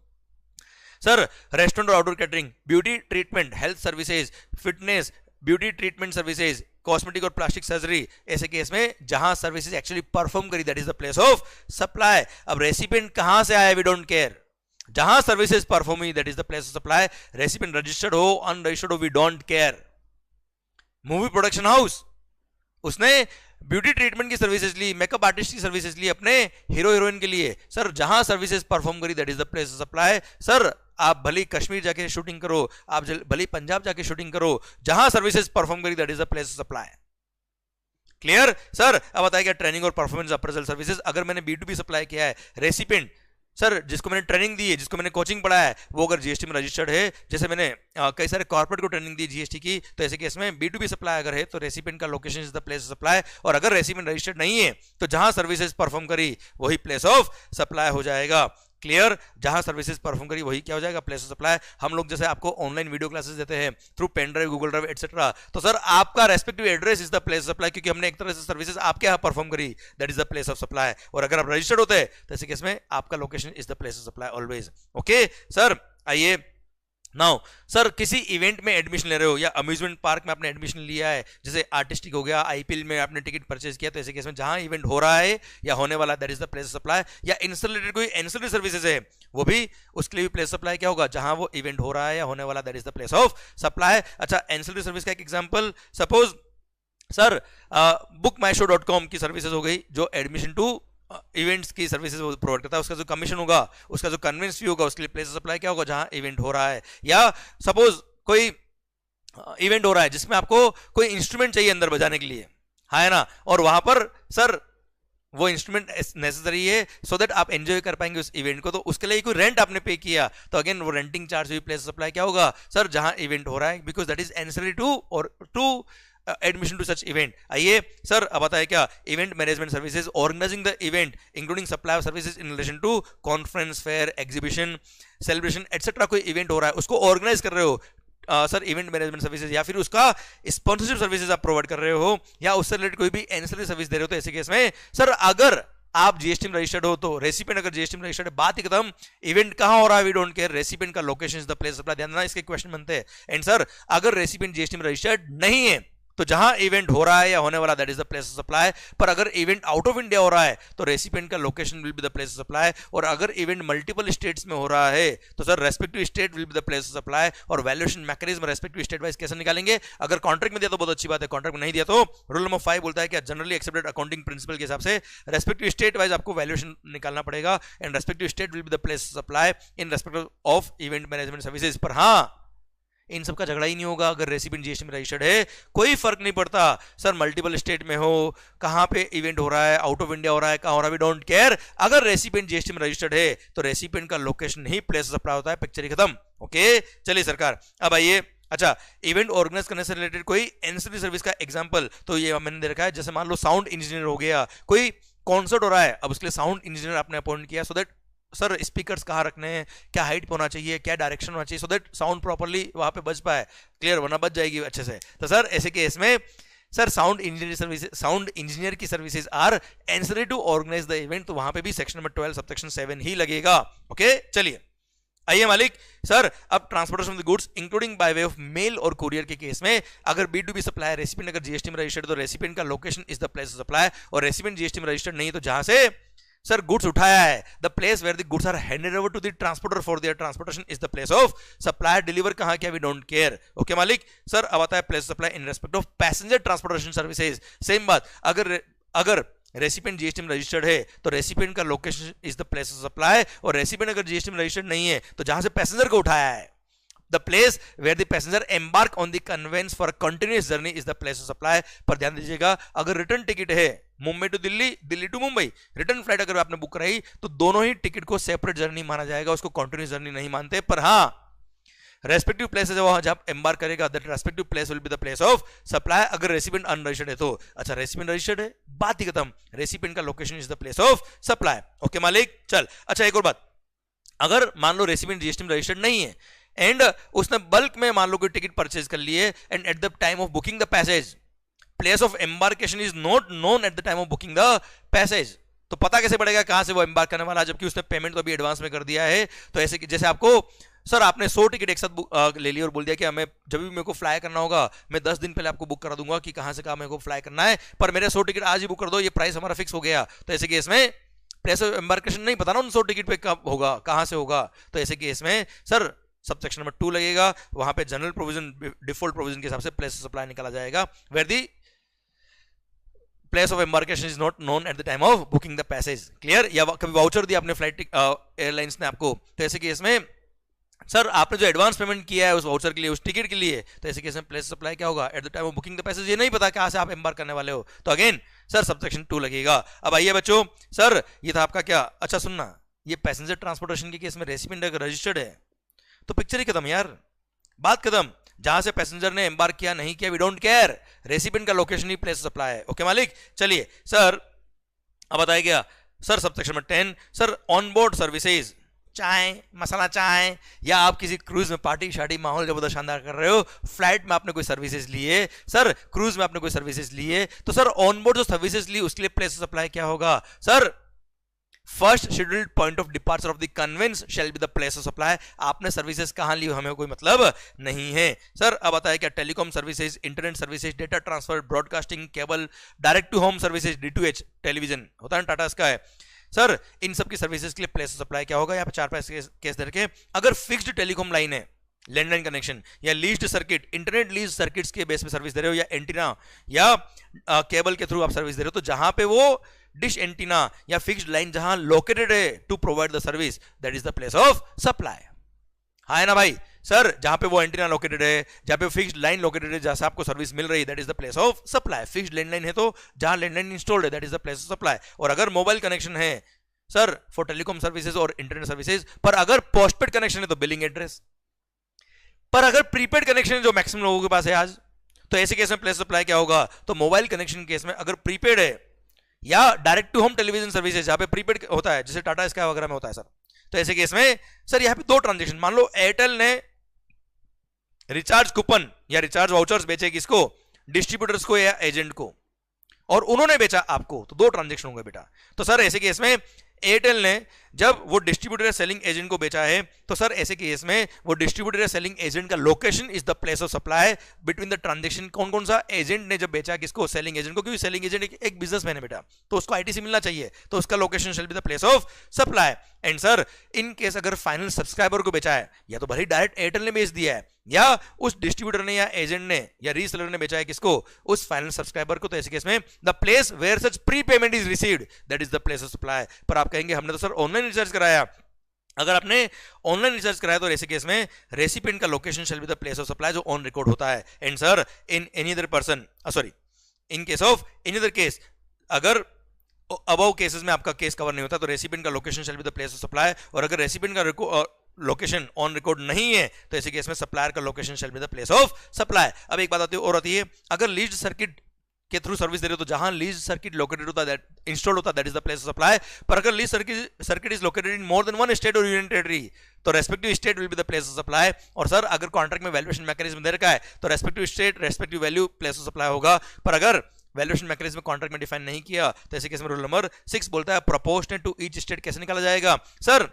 sir restaurant और outdoor catering, beauty treatment, health services, fitness, beauty treatment services, cosmetic और प्लास्टिक सर्जरी, ऐसे केस में जहां सर्विसेज एक्चुअली परफॉर्म करी that is the place of supply. अब रेसिपिएंट कहां से आया, वी डोंट केयर, जहां सर्विसेज परफॉर्म हुई that is the place of supply. Recipient registered हो अनरजिस्टर्ड हो we don't care. Movie production house, उसने ब्यूटी ट्रीटमेंट की सर्विसेज ली, मेकअप आर्टिस्ट की सर्विसेज ली अपने हीरो हीरोइन के लिए, सर जहां सर्विसेज परफॉर्म करी that is the place of supply. Sir आप भली कश्मीर जाके शूटिंग करो, आप भली पंजाब जाके शूटिंग करो, जहां सर्विसेज परफॉर्म करी that is the place of supply. Clear sir. अब बताइए ट्रेनिंग और परफॉर्मेंस अप्रेजल सर्विसेज, अगर मैंने B2B सप्लाई किया है, रेसिपिएंट सर जिसको मैंने ट्रेनिंग दी है, जिसको मैंने कोचिंग पढ़ाया है, वो अगर जीएसटी में रजिस्टर्ड है, जैसे मैंने कई सारे कॉर्पोरेट को ट्रेनिंग दी जीएसटी की, तो ऐसे केस में B2B सप्लाई अगर है तो रेसिपिएंट का location is the place of supply. और अगर रेसिपिएंट रजिस्टर्ड नहीं है तो जहां सर्विसेज परफॉर्म करी वही प्लेस ऑफ सप्लाई हो जाएगा। क्लियर, जहां सर्विसेज परफॉर्म करी वही क्या हो जाएगा, प्लेस ऑफ सप्लाई। हम लोग जैसे आपको ऑनलाइन वीडियो क्लासेस देते हैं through pen drive, Google drive etcetera, तो सर आपका respective address is the place of supply, क्योंकि हमने एक तरह से सर्विसेज आपके यहां परफॉर्म करी, that is the place of supply. और अगर आप रजिस्टर्ड होते हैं तो ऐसे केस में आपका location is the place of supply always. Okay sir, आइए नाउ सर किसी इवेंट में एडमिशन ले रहे हो या अम्यूजमेंट पार्क में आपने एडमिशन लिया है, जैसे आर्टिस्टिक हो गया, आईपीएल में आपने टिकट परचेज किया, तो ऐसे केस में जहां इवेंट हो रहा है या होने वाला that is the place of supply. या इनसे रिलेटेड कोई एंसिलरी सर्विसेज है, वो भी उसके लिए भी प्लेस सप्लाई क्या होगा, जहां वो इवेंट हो रहा है या होने वाला that is the place of supply. अच्छा, एंसिलरी सर्विस का एक एग्जांपल, सपोज सर bookmyshow.com की सर्विसेज हो गई जो एडमिशन टू इवेंट्स की सर्विसेज प्रोवाइड करता है, उसका जो कमीशन होगा, उसका जो कन्वेंस फी होगा, उसके लिए प्लेस ऑफ सप्लाई क्या होगा, जहां इवेंट हो रहा है। या सपोज कोई इवेंट हो रहा है जिसमें आपको कोई इंस्ट्रूमेंट चाहिए अंदर बजाने के लिए, है ना, और वहां पर सर वो इंस्ट्रूमेंट नेसेसरी है सो दैट आप एंजॉय कर पाएंगे उस इवेंट को, तो उसके लिए कोई रेंट आपने पे किया, तो अगेन वो रेंटिंग चार्ज भी प्लेस सप्लाई क्या होगा, सर जहां इवेंट हो रहा है, because that is ancillary to और to admission to such event. आइए सर, अब बताए क्या, event management services, organising the event including supply of services in relation to conference, fair, exhibition, celebration etcetera. कोई इवेंट हो रहा है उसको ऑर्गेनाइज कर रहे हो, सर इवेंट मैनेजमेंट सर्विसेज, या फिर उसका स्पॉन्सरशिप सर्विसेज आप प्रोवाइड कर रहे हो, या उससे रिलेटेड कोई भी एंसिलरी सर्विस दे रहे हो, तो ऐसे केस में सर अगर आप जीएसटी में रजिस्टर्ड हो तो रेसिपिएंट अगर जीएसटी में रजिस्टर्ड है, बात ही खत्म, इवेंट कहां हो रहा है वी डोंट केयर, रेसिपिएंट का location is the place supply. ध्यान देना, इसके क्वेश्चन बनते हैं। एंड सर अगर रेसिपिएंट जीएसटी में रजिस्टर्ड नहीं है तो जहां इवेंट हो रहा है या होने वाला that is the place of supply. पर अगर इवेंट आउट ऑफ इंडिया हो रहा है तो रेसिपिएंट का location will be the place of supply. और अगर इवेंट मल्टीपल स्टेट्स में हो रहा है तो sir respective state will be the place of supply. और valuation mechanism respective state wise कैसे निकालेंगे, अगर कॉन्ट्रैक्ट में दिया तो बहुत अच्छी बात है, कॉन्ट्रैक्ट में नहीं दिया तो रूल नंबर 5 बोलता है कि जनरली एक्सेप्टेड अकाउंटिंग प्रिंसिपल के हिसाब से रेस्पेक्टिव स्टेट वाइज आपको वैल्यूएशन निकालना पड़ेगा, and respective state will be the place of supply in respect of event management services. पर हाँ, इन सब का झगड़ा ही नहीं होगा अगर रेसिपिएंट जीएसटी में रजिस्टर्ड है, कोई फर्क नहीं पड़ता सर मल्टीपल स्टेट में हो, कहां पे इवेंट हो रहा है, आउट ऑफ इंडिया हो रहा है, कहां हो रहा है, वी डोंट केयर। अगर रेसिपिएंट जीएसटी में रजिस्टर्ड है तो रेसिपिएंट का लोकेशन ही प्लेस ऑफ सप्लाई होता है, पिक्चर ही खत्म। ओके चलिए सरकार, अब आइए, अच्छा इवेंट ऑर्गेनाइज करने से रिलेटेड कोई एंसिलरी सर्विस का एग्जांपल, तो ये मैंने दे रखा है, जैसे मान लो साउंड इंजीनियर हो गया, कोई कॉन्सर्ट हो रहा है, अब उसके लिए साउंड इंजीनियर आपने अपॉइंट किया, सो दैट सर स्पीकर्स कहाँ रखने हैं, क्या हाइट पे होना चाहिए, क्या डायरेक्शन होना चाहिए, सो दैट साउंड प्रॉपर्ली वहां पे बज पाए, क्लियर, वरना बज जाएगी अच्छे से। तो सर ऐसे केस में सर साउंड इंजीनियर की services are ancillary to organise the event, तो वहां पे भी सेक्शन नंबर 12 सबसेक्शन 7 ही लगेगा। ओके चलिए, आइए मालिक, सर अब transportation of the goods including by way of mail और कुरियर के केस में अगर B2B सप्लाई, रेसिपिएंट अगर जीएसटी में रजिस्टर्ड तो रेसिपिएंट का location is the place of supply, और रेसिपिएंट जीएसटी में रजिस्टर्ड नहीं तो जहां से सर गुड्स उठाया है, the place where the goods are handed over to the transporter for their transportation is the place of supply. Delivered कहां किया, वी डोंट केयर. ओके मालिक. सर अब आता है place of supply in respect of passenger transportation services. Same बात, अगर recipient GST में registered है तो रेसिपिएंट का location is the place of supply, और रेसिपिएंट अगर जीएसटी में रजिस्टर्ड नहीं है तो जहां से पैसेंजर को उठाया है, the place where the passenger embark on the conveyance for continuous journey is the place of supply. पर ध्यान दीजिएगा, अगर रिटर्न टिकट है Mumbai to Delhi, Delhi to Mumbai, return flight अगर आपने बुक कराई तो दोनों ही टिकट को सेपरेट जर्नी माना जाएगा, उसको कंटिन्यूअस जर्नी नहीं मानते. पर हाँ, रेस्पेक्टिव प्लेस है जब एम्बार्क करेगा, that respective place will be the place of supply. अगर रेसिपिएंट अनरजिस्टर्ड है तो अच्छा, रेसिपिएंट रजिस्टर्ड है, बात ही खत्म. रेसिपिएंट का location is the place of supply. Okay मालिक. चल अच्छा, एक और बात, अगर मान लो रेसिपिएंट जीएसटी में रजिस्टर्ड नहीं है एंड उसने बल्क में मान लो कोई टिकट परचेज कर लिए and eight the time of booking the passage place of embarkation is not known at the time of booking the passage, तो पता कैसे पड़ेगा कहां से वो एम्बार्क करने वाला, जबकि उसने पेमेंट तो अभी एडवांस में कर दिया है. तो ऐसे जैसे आपको सर आपने 100 टिकट एक साथ ले ली और बोल दिया कि हमें जब भी मेरे को फ्लाई करना होगा मैं 10 दिन पहले आपको बुक करा दूंगा कि कहां से कहां मेरे को फ्लाई करना है, पर मेरे 100 टिकट आज ही बुक कर दो, ये प्राइस हमारा फिक्स हो गया. तो ऐसे केस में प्लेस ऑफ एम्बार्केशन नहीं पता ना उन 100 टिकट पे कब होगा, कहां से होगा. तो ऐसे केस में सर सबसेक्शन नंबर 2 लगेगा, वहां पे जनरल प्रोविजन डिफॉल्ट प्रोविजन के हिसाब से प्लेस ऑफ सप्लाई निकाला जाएगा, where the place of embarkation is not known at the time of booking the passage. Clear. या कभी वाउचर दिया अपने फ्लाइट एयरलाइंस ने आपको, तो ऐसे केस में सर आपने जो एडवांस पेमेंट किया है उस वाउचर के लिए, उस टिकट के लिए, तो ऐसे केस में प्लेस सप्लाई क्या होगा, eight the time of booking the passage. ये नहीं पता कहां से आप एम्बार्क करने वाले हो, तो अगेन सर सबसेक्शन 2 लगेगा. अब आइए बच्चों, सर ये था आपका क्या, अच्छा सुनना, ये पैसेंजर ट्रांसपोर्टेशन के केस में रेसिपिएंट अगर रजिस्टर्ड है तो पिक्चर ही खत्म यार, बात खत्म. जहां से पैसेंजर ने एम्बार्क किया नहीं किया, वी डोंट केयर, रेसिपिएंट का लोकेशन ही प्लेस सप्लाई है. ओके मालिक. चलिए सर अब बताया गया सर सबसेक्शन में 10, सर ऑन बोर्ड सर्विसेज, चाय मसाला चाय, या आप किसी क्रूज में पार्टी शार्टी माहौल जबरदस्त शानदार कर रहे हो, फ्लाइट में आपने कोई सर्विसेज लिए, सर क्रूज में आपने कोई सर्विसेज लिए, तो सर ऑन बोर्ड जो सर्विसेज ली उसके लिए प्लेस सप्लाई क्या होगा, sir first scheduled point of departure of the convince shell be the place of supply. आपने सर्विसेज कहां ली हमें कोई मतलब नहीं है. सर अब आता है क्या, telecom services, internet services, data transfer, broadcasting, cable, direct to home services, D2H television होता है टाटा इसका है. सर इन सब की सर्विसेज के लिए प्लेस ऑफ सप्लाई क्या होगा, यहाँ पे 4 केस दे रखे. अगर फिक्स्ड टेलीकॉम लाइन है, लैंडलाइन कनेक्शन, या leased circuit, internet lease circuits के बेस पे सर्विस दे रहे हो, या एंटीना या केबल के थ्रू आप सर्विस दे रहे हो, तो जहां पे वो डिश एंटीना या फिक्स्ड लाइन जहां लोकेटेड है to provide the service, that is the place of supply. हाँ है ना भाई. सर जहां पे वो एंटीना लोकेटेड है, जहां पे फिक्स्ड लाइन लोकेटेड है, जहां से आपको सर्विस मिल रही है, that is the place of supply. Fixed landline है तो जहां लैंडलाइन इंस्टॉल्ड है, that is the place of supply. और अगर मोबाइल कनेक्शन है सर फॉर टेलीकॉम सर्विसेज और इंटरनेट सर्विसेज, पर अगर पोस्टपेड कनेक्शन है तो बिलिंग एड्रेस, पर अगर प्रीपेड कनेक्शन है जो मैक्सिमम लोगों के पास है आज, तो ऐसे केस में प्लेस सप्लाई क्या होगा, तो मोबाइल कनेक्शन केस में अगर प्रीपेड है या direct to home television services जहां पे प्रीपेड होता है, जैसे टाटा स्काई वगैरह में होता है सर, तो ऐसे केस में सर यहां पे 2 ट्रांजेक्शन, मान लो एयरटेल ने रिचार्ज कूपन या रिचार्ज वाउचर्स बेचे किसको, डिस्ट्रीब्यूटर्स को या एजेंट को, और उन्होंने बेचा आपको, तो 2 ट्रांजेक्शन होंगे बेटा. तो सर ऐसे केस में एयरटेल ने जब वो डिस्ट्रीब्यूटर या सेलिंग एजेंट को बेचा है, तो सर ऐसे केस में वो डिस्ट्रीब्यूटर या सेलिंग एजेंट का location is the place of supply between the transaction. कौन कौन सा एजेंट ने जब बेचा किसको, सेलिंग एजेंट को, क्योंकि सेलिंग एजेंट एक बिजनेसमैन है बेटा, तो उसको आईटीसी मिलना चाहिए, तो उसका location shall be the place of supply. And sir in case अगर फाइनल सब्सक्राइबर को बेचा है, या तो भले डायरेक्ट एयरटेल ने बेच दिया है, या उस डिस्ट्रीब्यूटर ने या एजेंट ने या रीसेलर ने बेचा है किसको, उस फाइनल सब्सक्राइबर को, तो ऐसे केस में the place where such pre payment is received, that is the place of supply. पर आप कहेंगे हमने तो सर ऑनलाइन रिचार्ज कराया, अगर आपने ऑनलाइन रिचार्ज कराया तो ऐसे केस में रेसिपिएंट का location shall be the place of supply जो ऑन रिकॉर्ड होता है. And sir in any other person, sorry in case of any other case, अगर अबव केसेस में आपका केस कवर नहीं होता तो रेसिपिएंट का location shall be the place of supply. और अगर रेसिपिएंट का लोकेशन ऑन रिकॉर्ड नहीं है तो ऐसे केस में सप्लायर का location shall be the place of supply. अब एक बात आती है, अगर लीज्ड सर्किट के थ्रू सर्विस दे रहे हो तो जहां लीज सर्किट लोकेटेड होता है, इंस्टॉल्ड होता है, that is the place of supply. पर अगर lease circuit is located in more than 1 state और यूनियन टेरिटरी, तो respective state will be the place of supply. और सर अगर कॉन्ट्रैक्ट में वैल्यूएशन मैकेनिज्म दे रखा है तो respective state respective value place of supply होगा. पर अगर वैल्यूएशन मैकेनिज्म कॉन्ट्रैक्ट में डिफाइन नहीं किया तो ऐसे केस में रूल नंबर 6 बोलता है प्रोपोर्शनेट टू ईच स्टेट कैसे निकाला जाएगा. सर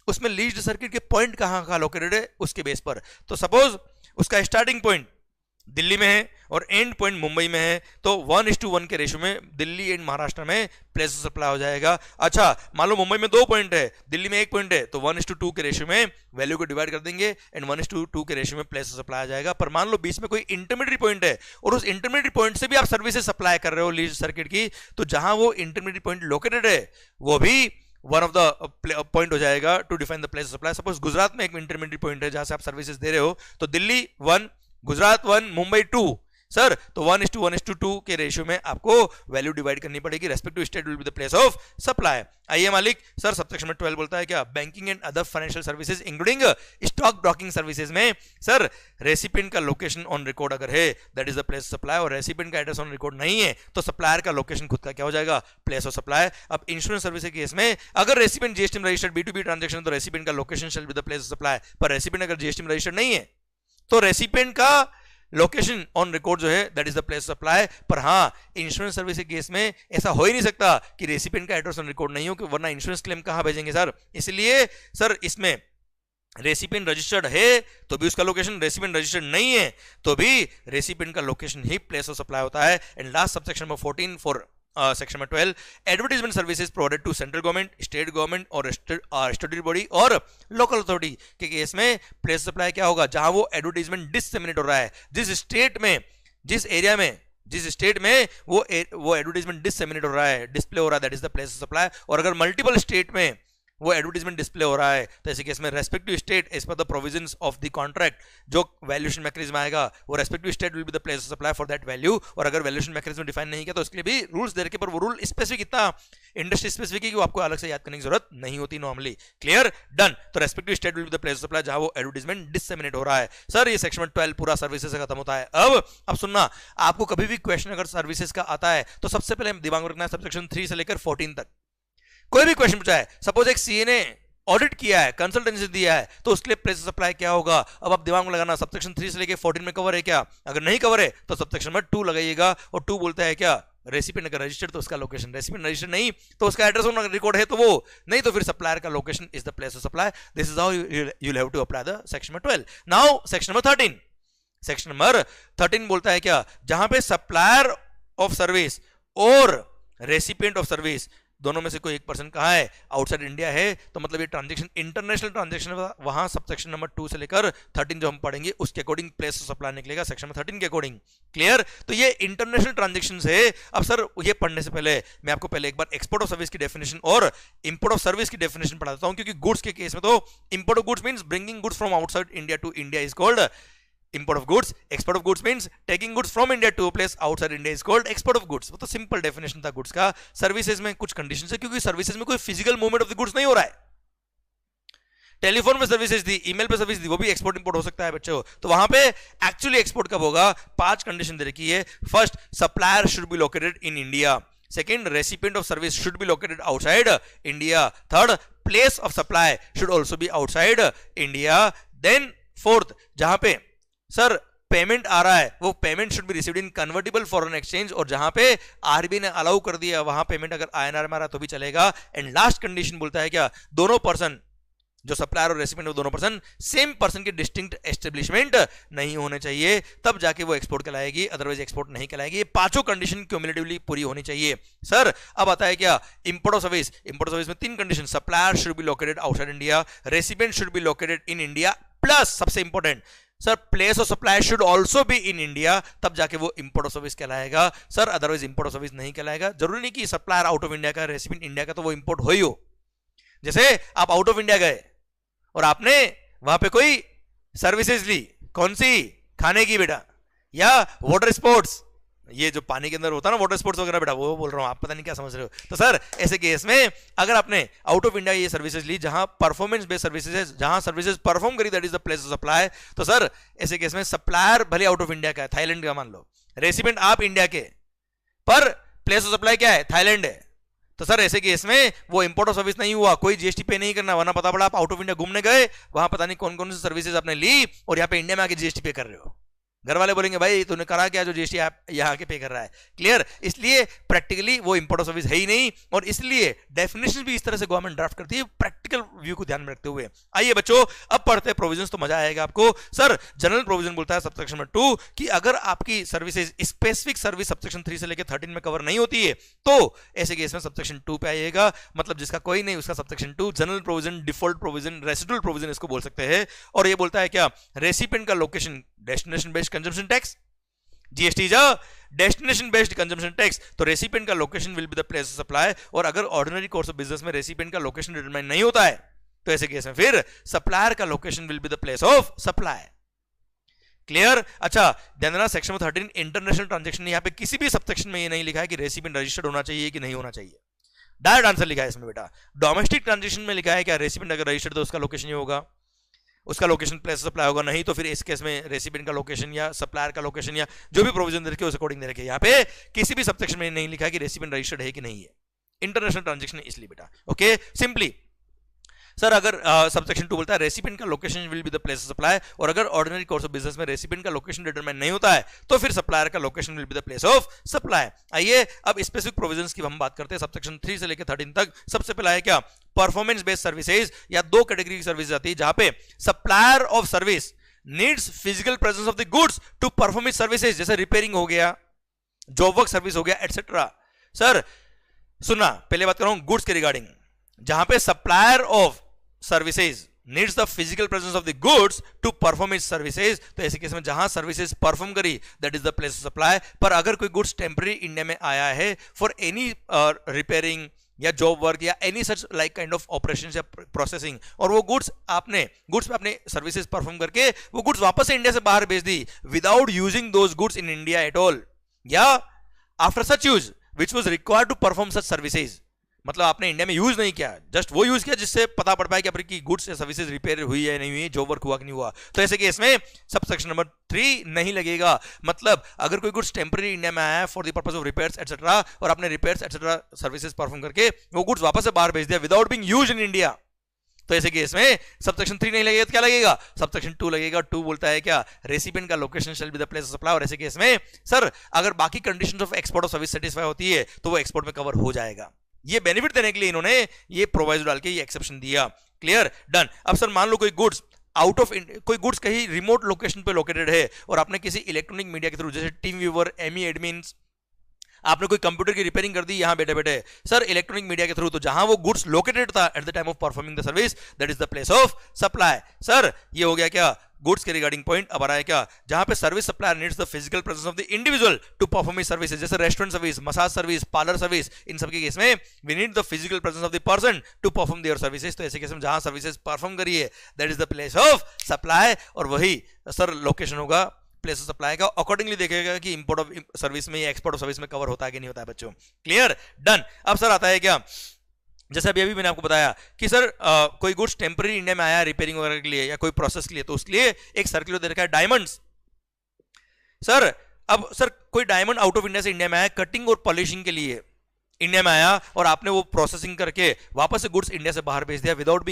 उसमें लीज्ड सर्किट के पॉइंट कहां लोकेटेड है उसके बेस पर. तो सपोज उसका स्टार्टिंग पॉइंट दिल्ली में है और एंड पॉइंट मुंबई में है, तो 1:1 के रेशियो में दिल्ली एंड महाराष्ट्र में प्लेस ऑफ सप्लाई हो जाएगा। अच्छा, मान लो मुंबई में 2 पॉइंट है, दिल्ली में 1 पॉइंट है, तो 1:2 के रेशियो में वैल्यू को डिवाइड कर देंगे एंड 1:2 के रेशियो में प्लेस ऑफ सप्लाई आ जाएगा। पर मान लो बीच में कोई इंटरमीडिएट पॉइंट है और उस इंटरमीडिएट पॉइंट से भी आप सर्विसेज सप्लाई कर रहे हो लीज सर्किट की, तो जहां वो इंटरमीडिएट पॉइंट लोकेटेड है वो भी वन ऑफ द पॉइंट हो जाएगा to define the place of supply. Suppose Gujarat में एक इंटरमीडिएट पॉइंट है जहां से आप सर्विसेज दे रहे हो, तो दिल्ली 1, गुजरात 1, मुंबई 2 सर, तो 1:1:2 के रेशियो में आपको वैल्यू डिवाइड करनी पड़ेगी। Respective state will be the place of supply. आइए मालिक, सर सबसेक्शन में 12 बोलता है क्या, banking and other financial services including stock broking services में सर रेसिपिएंट का लोकेशन ऑन रिकॉर्ड अगर है that is the place of supply, और रेसिपिएंट का एड्रेस ऑन रिकॉर्ड नहीं है तो सप्लायर का लोकेशन खुद का क्या हो जाएगा, प्लेस ऑफ सप्लाई। अब इंश्योरेंस सर्विस के केस में अगर रेसिपिएंट जीएसटी में रजिस्टर्ड B2B ट्रांजैक्शन तो रेसिपिएंट का location shall be the place of supply, पर रेसिपिएंट अगर जीएसटी में रजिस्टर्ड नहीं है तो रेसिपिएंट का लोकेशन ऑन रिकॉर्ड जो है that is the place of supply. पर हाँ, इंश्योरेंस सर्विस के केस में ऐसा हो ही नहीं सकता कि रेसिपिएंट का एड्रेस ऑन रिकॉर्ड नहीं हो, कि वरना इंश्योरेंस क्लेम कहां भेजेंगे सर। इसलिए सर इसमें रेसिपिएंट रजिस्टर्ड है तो भी उसका लोकेशन, रेसिपिएंट रजिस्टर्ड नहीं है तो भी रेसिपिएंट का लोकेशन ही प्लेस ऑफ सप्लाई होता है। And last subsection number 14 for section में 12, advertisement services provided to central government, state government और स्टैट्यूटरी बॉडी और लोकल अथॉरिटी के केस में प्लेस सप्लाई क्या होगा, जहां वो एडवर्टाइजमेंट डिससेमिनेट हो रहा है, जिस स्टेट में, जिस एरिया में, जिस स्टेट में वो एडवर्टाइजमेंट डिससेमिनेट हो रहा है, डिस्प्ले हो रहा है, that is the place of supply. और अगर मल्टीपल स्टेट में वो एडवर्टाइजमेंट डिस्प्ले हो रहा है तो ऐसे केस में respective state as per the provisions of the contract जो वैल्यूएशन मैकेनिज्म आएगा वो respective state will be the place of supply for that value. और अगर वैल्यूएशन मैकेनिज्म डिफाइन नहीं किया तो उसके लिए भी रूल्स दे रखे, पर वो रूल स्पेसिफिक, इतना इंडस्ट्री स्पेसिफिक है कि वो आपको अलग से याद करने की जरूरत नहीं होती नॉर्मली। Clear, done. तो respective state will be the place of supply जहां वो एडवर्टाइजमेंट डिससेमिनेट हो रहा है। सर ये सेक्शन 12 पूरा सर्विसेज से खत्म होता है। अब सुनना, आपको कभी भी क्वेश्चन अगर सर्विसेज का आता है तो सबसे पहले दिमाग में रखना है सबसेक्शन 3 से लेकर 14 तक कोई भी क्वेश्चन पूछा है, सपोज एक सीए ने ऑडिट किया है, कंसल्टेंसी दिया है, तो उसके लिए प्लेस सप्लाई क्या होगा। अब आप दिमाग में लगाना सबसेक्शन 3 से लेके 14 में कवर है क्या, अगर नहीं कवर है तो सबसेक्शन में 2 लगाइएगा। और 2 बोलता है क्या, रेसिपिएंट अगर रजिस्टर्ड तो उसका लोकेशन, रेसिपिएंट रजिस्टर्ड नहीं तो उसका एड्रेस ऑन रिकॉर्ड है तो वो नहीं, तो फिर सप्लायर का location is the place of supply. This is how you will have to apply the section number 12। Now section number 13, section number 13 बोलता है क्या, जहां पे सप्लायर ऑफ सर्विस और रेसिपिएंट ऑफ सर्विस दोनों में से कोई एक पर्सन कहाँ है, आउटसाइड इंडिया है, तो मतलब ये ट्रांजैक्शन इंटरनेशनल ट्रांजैक्शन वहां सबसेक्शन नंबर 2 से लेकर 13 जो हम पढ़ेंगे उसके अकॉर्डिंग प्लेस ऑफ सप्लाई निकलेगा सेक्शन में 13 के अकॉर्डिंग। क्लियर, तो ये इंटरनेशनल ट्रांजैक्शन है। अब सर ये पढ़ने से पहले मैं आपको पहले एक बार एक्सपोर्ट ऑफ सर्विस की डेफिनेशन और इंपोर्ट ऑफ सर्विस की डेफिनेशन पढ़ा देता हूं, क्योंकि गुड्स के केस में तो import of goods means bringing goods from outside India to India is called import of goods, export of goods means taking goods from India to a place outside India is called export of goods। वो तो simple definition था goods का। Services में कुछ conditions है, क्योंकि services में कोई physical movement of the goods नहीं हो रहा है। टेलीफोन में सर्विसेज दी, ईमेल पे सर्विस दी, वो भी एक्सपोर्ट इंपोर्ट हो सकता है बच्चों। तो वहां पे एक्चुअली एक्सपोर्ट कब होगा, 5 कंडीशन दे रखी है। First, supplier should be located in India. Second, recipient of service should be located outside India. Third, place of supply should also be outside India. Then fourth, जहां पे सर पेमेंट आ रहा है वो payment should be received in convertible foreign exchange, और जहां पे RBI ने अलाउ कर दिया वहां पेमेंट अगर आईएनआर में आ रहा तो भी चलेगा। एंड लास्ट कंडीशन बोलता है क्या, दोनों पर्सन जो सप्लायर और रेसिपिएंट वो दोनों पर्सन सेम पर्सन के डिस्टिंक्ट एस्टेब्लिशमेंट नहीं होने चाहिए, तब जाके वो एक्सपोर्ट कहलाएगी, अदरवाइज एक्सपोर्ट नहीं कहलाएगी। ये पांचों कंडीशन क्यूमुलेटिवली पूरी होनी चाहिए। सर अब आता है क्या, import of service. Import of service में 3 condition, supplier should be located outside India, recipient should be located in India, plus सबसे important sir place of supply should also be in India, तब जाके वो import of service कहलाएगा। Sir otherwise import of service नहीं कहलाएगा। जरूरी नहीं कि सप्लायर आउट ऑफ इंडिया का, रेसिपिएंट इंडिया का, तो वो इंपोर्ट हो ही हो। जैसे आप आउट ऑफ इंडिया गए और आपने वहां पे कोई सर्विसेज ली, कौन सी, खाने की बेटा, या वाटर स्पोर्ट्स, ये जो पानी के अंदर होता है ना वाटर स्पोर्ट्स वगैरह बेटा, वो बोल रहा हूं, आप पता नहीं क्या समझ रहे हो। तो सर ऐसे केस में अगर आपने आउट ऑफ इंडिया ये सर्विसेज ली जहां परफॉर्मेंस बेस्ड सर्विसेज है, जहां सर्विसेज परफॉर्म करी that is the place of supply, तो सर ऐसे केस में सप्लायर भले आउट ऑफ इंडिया का है, थाईलैंड का मान लो, रेसिपिएंट आप इंडिया के, पर प्लेस ऑफ सप्लाई क्या है, थाईलैंड है, तो सर ऐसे केस में वो इंपोर्ट ऑफ सर्विस नहीं हुआ, कोई जीएसटी पे नहीं करना, वरना पता पड़ा आप आउट ऑफ इंडिया घूमने गए, वहां पता नहीं कौन कौन सी सर्विसेज आपने ली और यहाँ पे इंडिया में आके जीएसटी पे कर रहे हो। घर वाले बोलेंगे भाई तूने करा क्या जो जीएसटी आप यहाँ के पे कर रहा है। क्लियर? इसलिए प्रैक्टिकली वो इंपोर्ट ऑफ सर्विस है ही नहीं, और इसलिए डेफिनेशन भी इस तरह से गवर्नमेंट ड्राफ्ट करती है प्रैक्टिकल व्यू को ध्यान में रखते हुए। आइए बच्चों अब पढ़ते हैं प्रोविजंस, तो मजा आएगा आपको। सर जनरल प्रोविजन बोलता है सबसेक्शन नंबर 2 कि अगर आपकी सर्विसेज स्पेसिफिक सर्विस सबसेक्शन 3 से लेकर 13 में कवर नहीं होती है तो ऐसे केस में सबसेक्शन 2 पे आइएगा, मतलब जिसका कोई नहीं उसका subsection 2, general provision, default provision, residual provision इसको बोल सकते हैं। और ये बोलता है क्या, रेसिपिएंट का location destination based consumption tax, GST is a destination based consumption tax, तो रेसिपिएंट का location will be the place of supply. और अगर ऑर्डिनरी कोर्स ऑफ बिजनेस में रेसिपिएंट का लोकेशन डिटरमाइन नहीं होता है तो ऐसे केस में फिर सप्लायर का location will be the place of supply. Clear? अच्छा ध्यान देना, सेक्शन 13 इंटरनेशनल ट्रांजैक्शन, यहां पे किसी भी सबसेक्शन में ये नहीं लिखा है कि रेसिपिएंट रजिस्टर्ड होना चाहिए कि नहीं होना चाहिए, डायरेक्ट आंसर लिखा है इसमें बेटा। डोमेस्टिक ट्रांजैक्शन में लिखा है क्या, रेसिपिएंट अगर रजिस्टर्ड तो उसका लोकेशन ये होगा, उसका लोकेशन प्लेस सप्लाई होगा, नहीं तो फिर इस केस में रेसिपिएंट का लोकेशन या सप्लायर का लोकेशन या जो भी प्रोविजन दे रखे उस अकॉर्डिंग दे रखे। यहाँ पे किसी भी सबसेक्शन में नहीं लिखा है कि रेसिपिएंट रजिस्टर्ड है कि नहीं है, इंटरनेशनल ट्रांजैक्शन इसलिए बेटा। ओके सिंपली सर अगर सबसेक्शन 2 बोलता है रेसिपिएंट का location will be the place of supply, और अगर ऑर्डिनरी कोर्स ऑफ बिजनेस में रेसिपिएंट का लोकेशन डिटरमाइन नहीं होता है तो फिर सप्लायर का location will be the place of supply. आइए अब स्पेसिफिक प्रोविजंस की हम बात करते हैं सबसेक्शन 3 से लेकर 13 तक। सबसे पहला है क्या, परफॉर्मेंस बेस्ड सर्विसेज, या दो कैटेगरी की सर्विस आती है जहां पे supplier of service needs physical presence of the goods to perform its services, जैसे रिपेयरिंग हो गया, जॉब वर्क सर्विस हो गया एटसेट्रा। सर सुनना, पहले बात कर रहा हूं गुड्स के रिगार्डिंग, जहां पे supplier of services needs the physical presence of the goods to perform its services, तो ऐसे केस में जहां सर्विसेज परफॉर्म करी that is the place of supply. पर अगर कोई गुड्स टेम्पररी इंडिया में आया है फॉर एनी रिपेयरिंग या जॉब वर्क या any such like kind of operation या प्रोसेसिंग, और वो गुड्स पे आपने सर्विसेज परफॉर्म करके वो गुड्स वापस से इंडिया से बाहर भेज दी without using those goods in India at all, या after such use which was required to perform such services, मतलब आपने इंडिया में यूज नहीं किया, जस्ट वो यूज किया जिससे पता पड़ पाए कि आपकी गुड्स या सर्विसेज रिपेयर हुई है नहीं हुई, जॉब वर्क हुआ कि नहीं हुआ, तो ऐसे केस में सबसेक्शन नंबर 3 नहीं लगेगा। मतलब अगर कोई गुड्स टेम्पररी इंडिया में आया है for the purpose of repairs etcetera, और आपने रिपेयर्स एटसेट्रा सर्विसेज परफॉर्म करके वो गुड्स वापस से बाहर भेज दिया without being used in India, तो ऐसे केस में सबसेक्शन 3 नहीं लगेगा तो क्या लगेगा, सबसेक्शन 2 लगेगा। 2 बोलता है क्या, रेसिपिएंट का location shall be the place of supply, और ऐसे केस में सर अगर बाकी conditions of export of service satisfy होती है तो वो एक्सपोर्ट में कवर हो जाएगा। ये बेनिफिट देने के लिए इन्होंने ये प्रोवाइजो डाल के ये एक्सेप्शन दिया। क्लियर? डन। अब सर मान लो कोई गुड्स आउट ऑफ कोई गुड्स कहीं रिमोट लोकेशन पे लोकेटेड है और आपने किसी इलेक्ट्रॉनिक मीडिया के थ्रू जैसे टीम व्यूवर, एमी एडमिन्स, आपने कोई कंप्यूटर की रिपेयरिंग कर दी यहां बैठे बैठे सर इलेक्ट्रॉनिक मीडिया के थ्रू, तो जहां वो गुड्स लोकेटेड था eight the time of performing the service that is the place of supply. Sir ये हो गया क्या गुड्स के रिगार्डिंग पॉइंट। अब आ रहा है क्या, जहां पे service supplier needs the physical presence of the individual to perform his services, जैसे restaurant service, massage service, parlour service, इन सब के केस में we need the physical presence of the person to perform their services, तो ऐसे case में जहां services perform करी है that is the place of supply, और वही सर लोकेशन होगा प्लेस ऑफ सप्लाई का। अकॉर्डिंगली देखेगा कि इंपोर्ट ऑफ सर्विस में या एक्सपोर्ट ऑफ सर्विस में कवर होता है कि नहीं होता है बच्चों। क्लियर? डन। अब सर आता है क्या, जैसे अभी मैंने आपको बताया कि सर कोई गुड्स टेम्पररी इंडिया में आया रिपेयरिंग वगैरह के लिए या कोई प्रोसेस के लिए, तो उसके लिए एक सर्कुलर दे रखा है डायमंड्स। सर अब सर कोई डायमंड आउट ऑफ इंडिया से इंडिया में आया कटिंग और पॉलिशिंग के लिए इंडिया में आया, और आपने वो प्रोसेसिंग करके वापस से गुड्स इंडिया से बाहर भेज दिया without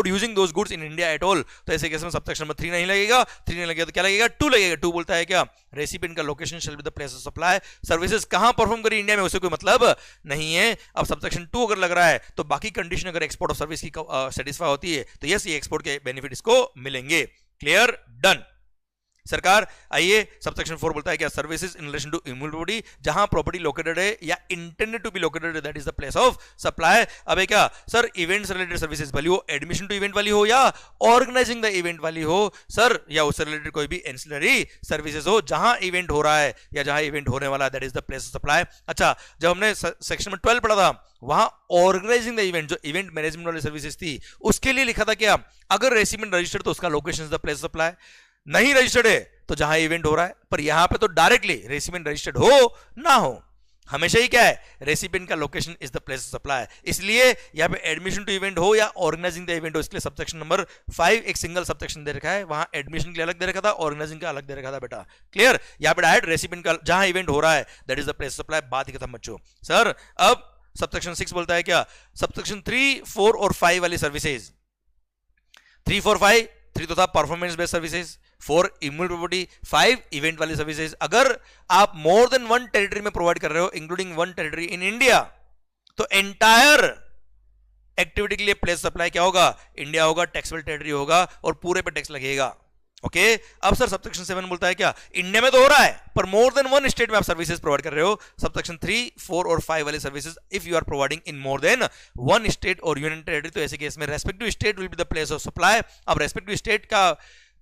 using those goods in India at all, तो ऐसे केस में सबसेक्शन नंबर 3 नहीं लगेगा। 3 नहीं लगेगा तो क्या लगेगा, 2 लगेगा। 2 बोलता है क्या, रेसिपिएंट का location shall be the place of supply, services कहां परफॉर्म करी इंडिया में उससे कोई मतलब नहीं है। अब सबसेक्शन 2 अगर लग रहा है तो बाकी कंडीशन अगर एक्सपोर्ट ऑफ सर्विस की सेटिस्फाई होती है तो यस ये एक्सपोर्ट के बेनिफिट इसको मिलेंगे। क्लियर? डन। सरकार आइए सबसेक्शन 4 बोलता है क्या, services in relation to immovable property, जहां प्रॉपर्टी लोकेटेड है या intended to be located that is the place of supply. अब क्या सर इवेंट्स रिलेटेड सर्विसेज वाली हो, एडमिशन टू इवेंट वाली हो या ऑर्गेनाइजिंग द इवेंट वाली हो सर, या उससे रिलेटेड कोई भी एंसिलरी सर्विसेज हो, जहां इवेंट हो रहा है या जहां इवेंट होने वाला है that is the place of supply. अच्छा जब हमने सेक्शन में 12 पढ़ा था वहां ऑर्गेनाइजिंग द इवेंट, जो इवेंट मैनेजमेंट वाली सर्विसेज थी उसके लिए लिखा था क्या, अगर रेसिपिएंट रजिस्टर्ड तो उसका location is the place of supply, नहीं रजिस्टर्ड है तो जहां इवेंट हो रहा है। पर यहां पे तो डायरेक्टली रेसिपिएंट रजिस्टर्ड हो ना हो हमेशा ही क्या है, रेसिपिएंट का location is the place of supply. इसलिए यहां पे एडमिशन टू इवेंट हो या ऑर्गेनाइजिंग द इवेंट हो, इसलिए सबसेक्शन नंबर 5 एक सिंगल सबसेक्शन दे रखा है, वहां एडमिशन के लिए अलग दे रखा था, ऑर्गेनाइजिंग का अलग दे रखा था बेटा। क्लियर? यहां पे डायरेक्ट रेसिपिएंट का जहां इवेंट हो रहा है that is the place of supply, बात ही खत्म बच्चों। सर अब सबसेक्शन 6 बोलता है क्या, सबसेक्शन 3, 4 और 5 वाली सर्विसेज, 3, 4, 5, 3 तो था performance based services, 4 immovable property, 5 event वाली सर्विसेज। अगर आप मोर देन 1 टेरिटरी में प्रोवाइड कर रहे हो इंक्लूडिंग 1 टेरिटरी इन इंडिया, तो एंटायर एक्टिविटी के लिए प्लेस सप्लाई क्या होगा? इंडिया होगा, टैक्सेबल टेरिटरी होगा और पूरे पे टैक्स लगेगा। ओके अब सर सबसेक्शन 7 बोलता है क्या? इंडिया में तो हो रहा है पर मोर देन 1 स्टेट में आप सर्विसेज प्रोवाइड कर रहे हो। सबसेक्शन 3, 4 और 5 वाले services if you are providing in more than 1 state और यूनियन टेरिटरी, तो ऐसे केस में respective state will be the place of supply. अब रेस्पेक्टिव स्टेट का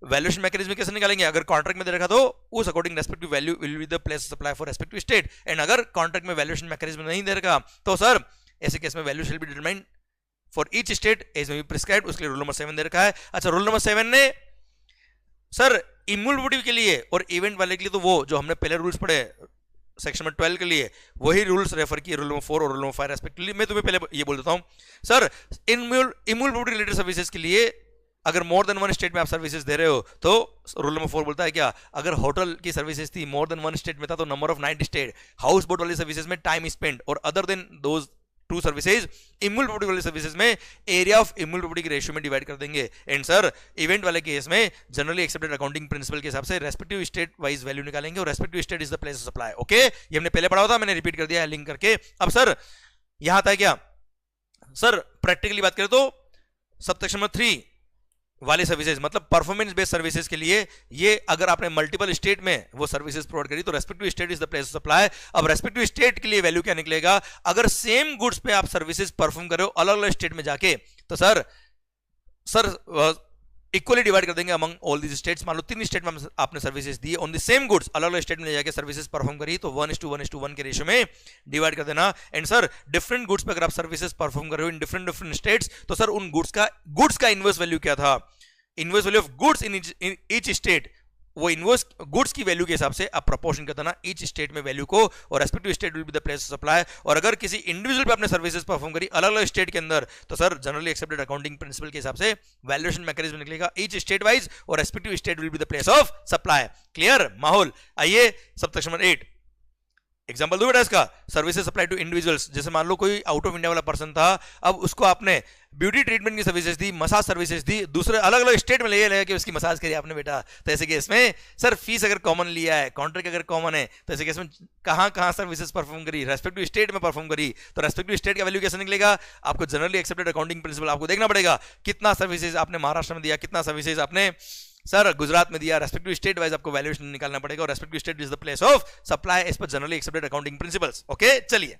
वैल्यूएशन मैकेनिज्म कैसे निकालेंगे? अगर कॉन्ट्रैक्ट में दे रखा तो उस according respective value will be the place of supply for respective state. And अगर कॉन्ट्रैक्ट में वैल्यूएशन मैकेनिज्म नहीं दे रखा तो सर ऐसे केस में value shall be determined for each state as may be prescribed. उसके लिए रूल नंबर 7 दे रखा है। अच्छा रूल नंबर 7 ने सर इम्यूलेबिलिटी के लिए और इवेंट वाले के लिए तो वो जो हमने पहले रूल्स पढ़े सेक्शन नंबर 12 के लिए वही रूल्स रेफर किए, रूल नंबर 4 और रूल नंबर 5 रेस्पेक्टिवली। मैं तुम्हें पहले ये बोल देता हूं सर, इम्यूलेबिलिटी रिलेटेड सर्विसेज के लिए अगर मोर देन 1 स्टेट में आप सर्विसेज दे रहे हो तो रूल नंबर 4 बोलता है क्या? अगर होटल की सर्विसेज थी मोर देन 1 स्टेट में था तो number of 9 state, house boat वाली सर्विसेज में टाइम स्पेंड, और other than those two services immovable property वाली सर्विसेज में एरिया ऑफ इम्यूल प्रॉपर्टी के रेशियो में डिवाइड कर देंगे। एंड सर इवेंट वाले केस में जनरली एक्सेप्टेड अकाउंटिंग प्रिंसिपल के हिसाब से रेस्पेक्टिव स्टेट वाइज वैल्यू निकालेंगे और respective state is the place of supply. Okay ये हमने पहले पढ़ा था, मैंने रिपीट कर दिया है लिंक करके। अब सर यहां आता है क्या? सर प्रैक्टिकली बात करें तो सबसेक्शन नंबर 3 वाली सर्विसेज मतलब परफॉर्मेंस बेस्ड सर्विसेज के लिए ये अगर आपने मल्टीपल स्टेट में वो सर्विसेज प्रोवाइड करी तो respective state is the place of supply. अब रेस्पेक्टिव स्टेट के लिए वैल्यू क्या निकलेगा? अगर सेम गुड्स पे आप सर्विसेज परफॉर्म कर रहे हो अलग अलग स्टेट में जाके तो सर इक्वली डिवाइड कर देंगे अमंग ऑल दीज स्टेट्स। मान लो 3 स्टेट में आपने services the on the same goods, अलग अलग स्टेट में जाके सर्विसेज परफॉर्म करी तो 1:1:1 के रेशियो में डिवाइड कर देना। एंड सर डिफरेंट गुड्स पे अगर आप सर्विसेज परफॉर्म कर रहे हो इन डिफरेंट स्टेट्स तो सर उन गुड्स का इनवर्स वैल्यू क्या था? Inverse value of goods in each state, वो इनवर्स गुड्स की वैल्यू के हिसाब से आप प्रोपोर्शन कर देना ईच स्टेट में वैल्यू को, और respective state will be the place of supply. और अगर किसी इंडिविजुअल पे आपने सर्विसेज परफॉर्म करी अलग अलग स्टेट के अंदर तो sir generally accepted accounting principle के हिसाब से वैल्यूएशन मैकेनिज्म निकलेगा ईच स्टेट वाइज और respective state will be the place of supply. Clear माहौल? आइए सबसेक्शन नंबर 8 एग्जांपल दो बेटा इसका। सर्विसेज सप्लाई टू इंडिविजुअल्स, जैसे मान लो कोई आउट ऑफ इंडिया वाला पर्सन था, अब उसको आपने ब्यूटी ट्रीटमेंट की सर्विसेज दी, मसाज सर्विसेज दी, दूसरे अलग अलग स्टेट में ले कि उसकी मसाज करी आपने बेटा, तो ऐसे केस में सर फीस अगर कॉमन लिया है, कॉन्ट्रैक्ट अगर कॉमन है, तो ऐसे केस में कहां कहां सर्विसेज परफॉर्म करी, रेस्पेक्टिव स्टेट में परफॉर्म करी, तो रेस्पेक्टिव स्टेट का वैल्यू कैसे निकलेगा? आपको जनरली एक्सेप्टेड अकाउंटिंग प्रिंसिपल आपको देखना पड़ेगा कितना सर्विसेज आपने महाराष्ट्र में दिया, कितना सर्विसेज आपने सर गुजरात में दिया, रेस्पेक्टिव स्टेट वाइज आपको वैल्यूएशन निकालना पड़ेगा और respective state is the place of supply as per generally accepted accounting principles. Okay चलिए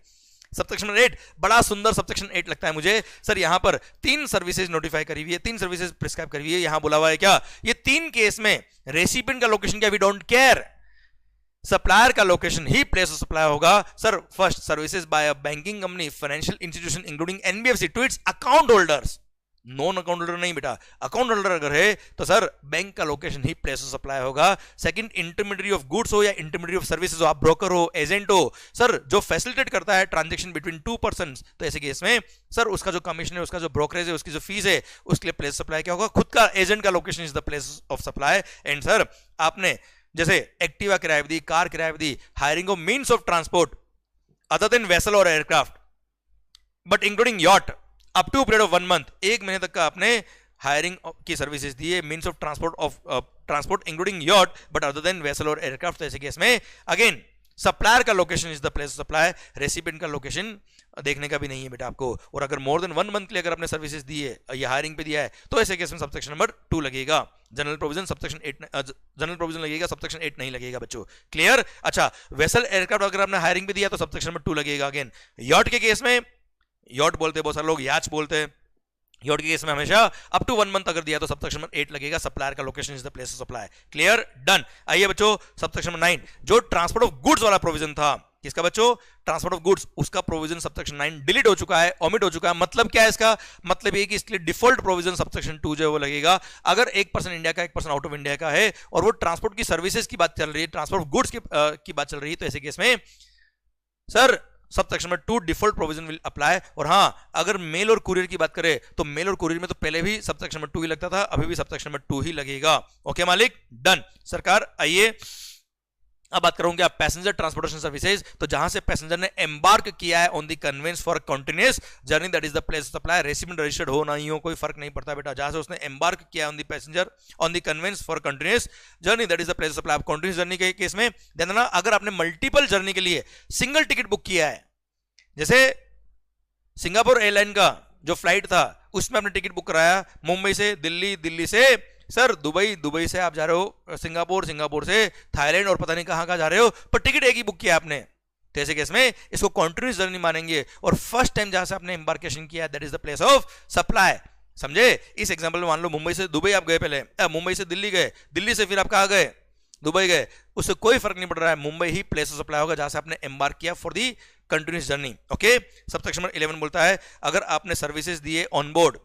सबसेक्शन 8 बड़ा सुंदर सबसेक्शन 8 लगता है मुझे। सर यहां पर 3 सर्विसेज नोटिफाई करी हुई है, 3 सर्विसेज प्रिस्क्राइब करी हुई है। यहां बोला हुआ है क्या? ये 3 केस में रेसिपिएंट का लोकेशन क्या वी डोंट केयर, सप्लायर का लोकेशन ही प्लेस ऑफ सप्लाई होगा। Sir first services by a banking company financial institution including NBFC to its account holders, non account holder नहीं बेटा, अकाउंट होल्डर अगर है तो सर बैंक का लोकेशन ही प्लेस ऑफ सप्लाई होगा। सेकंड इंटरमीडियरी ऑफ गुड्स हो या इंटरमीडियरी ऑफ सर्विसेज हो, आप ब्रोकर हो, एजेंट हो, सर जो फैसिलिटेट करता है ट्रांजैक्शन बिटवीन 2 पर्संस, तो ऐसे केस में सर उसका जो कमीशन है, उसका जो ब्रोकरेज है, उसकी जो फीस है, उसके लिए प्लेस सप्लाई क्या होगा? खुद का एजेंट का location is the place of supply. And sir आपने जैसे एक्टिवा किराए दी, कार किराए दी, hiring of means of transport other than vessel और aircraft but including yacht up to period of 1 month, 1 महीने तक का आपने हायरिंग की सर्विसेज दी है, means of transport including yacht but other than vessel और एयरक्राफ्ट, तो ऐसे केस में अगेन सप्लायर का location is the place of supply, recipient का लोकेशन देखने का भी नहीं है बेटा आपको। और अगर मोर देन 1 मंथ के लिए अगर आपने सर्विसेज दी है या हायरिंग पे दिया है तो ऐसे केस में सबसेक्शन नंबर 2 लगेगा। General provision subsection 8 general provision लगेगा, सबसेक्शन 8 नहीं लगेगा बच्चों। क्लियर? अच्छा वेसल एयरक्राफ्ट अगर आपने हायरिंग पे दिया तो सबसेक्शन नंबर 2 लगेगा। अगेन यॉट के केस में, यॉट बोलते हैं बहुत सारे लोग, याच बोलते हैं, यॉट के केस में हमेशा अप टू 1 मंथ अगर दिया तो सबसेक्शन नंबर 8 लगेगा, सप्लायर का location is the place of supply. Clear? Done. आइए बच्चों सबसेक्शन नंबर 9 जो ट्रांसपोर्ट ऑफ गुड्स वाला प्रोविजन था, किसका बच्चों? ट्रांसपोर्ट ऑफ गुड्स, उसका प्रोविजन सबसेक्शन 9 डिलीट हो चुका है, ओमिट हो चुका है। मतलब क्या है इसका? मतलब ये कि इसके लिए डिफॉल्ट प्रोविजन सबसेक्शन 2 जो है वो लगेगा। अगर एक पर्सन इंडिया का, एक पर्सन आउट ऑफ इंडिया का है और वो ट्रांसपोर्ट की सर्विसेज की बात चल रही है, ट्रांसपोर्ट ऑफ गुड्स की बात चल रही है, तो ऐसे केस में सर सबसेक्शन में 2 डिफॉल्ट प्रोविजन विल अप्लाई। और हां अगर मेल और कुरियर की बात करें तो मेल और कुरियर में तो पहले भी सबसेक्शन में 2 ही लगता था, अभी भी सबसेक्शन में 2 ही लगेगा। ओके मालिक? डन। सरकार आइए अब बात करूंगा आप पैसेंजर ट्रांसपोर्टेशन सर्विसेज, तो जहां से पैसेंजर ने एम्बार्क किया है on the conveyance for continuous journey, that is the place of supply. Recipient registered हो नहीं हो कोई फर्क नहीं पड़ता बेटा, जहां से उसने एम्बार्क किया on the passenger on the conveyance for continuous journey, that is the place of supply. Continuous journey के केस में ध्यान देना, अगर आपने मल्टीपल जर्नी के लिए सिंगल टिकट बुक किया है, जैसे सिंगापुर एयरलाइन का जो फ्लाइट था उसमें आपने टिकट बुक कराया मुंबई से दिल्ली, दिल्ली से सर दुबई, दुबई से आप जा रहे हो सिंगापुर, सिंगापुर से थाईलैंड और पता नहीं कहां जा रहे हो, पर टिकट एक ही बुक किया आपने, तो ऐसे केस में इसको कॉन्टिन्यूस जर्नी मानेंगे। और फर्स्ट टाइम जहां से आपने एम्बार्केशन किया that is the place of supply. समझे? इस एग्जांपल में मान लो मुंबई से दुबई आप गए, पहले मुंबई से दिल्ली गए, दिल्ली से फिर आप कहां गए, दुबई गए, उससे कोई फर्क नहीं पड़ रहा है, मुंबई ही प्लेस ऑफ सप्लाई होगा जहां से आपने एम्बार्क किया for the continuous journey. Okay, subsection number 11 बोलता है अगर आपने सर्विसेज दिए on board,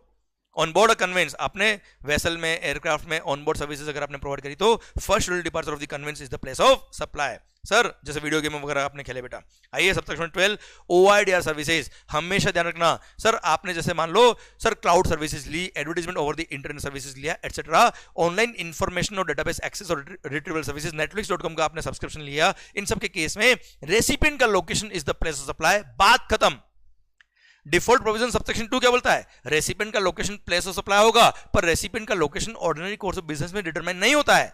on board conveyance, आपने वेसल में, एयरक्राफ्ट में ऑन बोर्ड सर्विसेज अगर आपने प्रोवाइड करी, तो first schedule departure of the conveyance is the place of supply. Sir जैसे वीडियो गेम वगैरह आपने खेले बेटा। आइए सबसेक्शन 12 OIDR सर्विसेज, हमेशा ध्यान रखना सर, आपने जैसे मान लो सर क्लाउड सर्विसेज ली, advertisement over the internet services लिया एटसेट्रा, ऑनलाइन इंफॉर्मेशन और डेटाबेस एक्सेस और रिट्रीवल सर्विसेज, netflix.com का आपने सब्सक्रिप्शन लिया, इन सब के केस में रेसिपिएंट का location is the place of supply, बात खत्म। डिफॉल्ट प्रोविजन सबसेक्शन 2 क्या बोलता है, रेसिपिएंट का लोकेशन प्लेस ऑफ सप्लाई होगा, पर रेसिपिएंट का location ordinary course of business में डिटरमाइन नहीं होता है,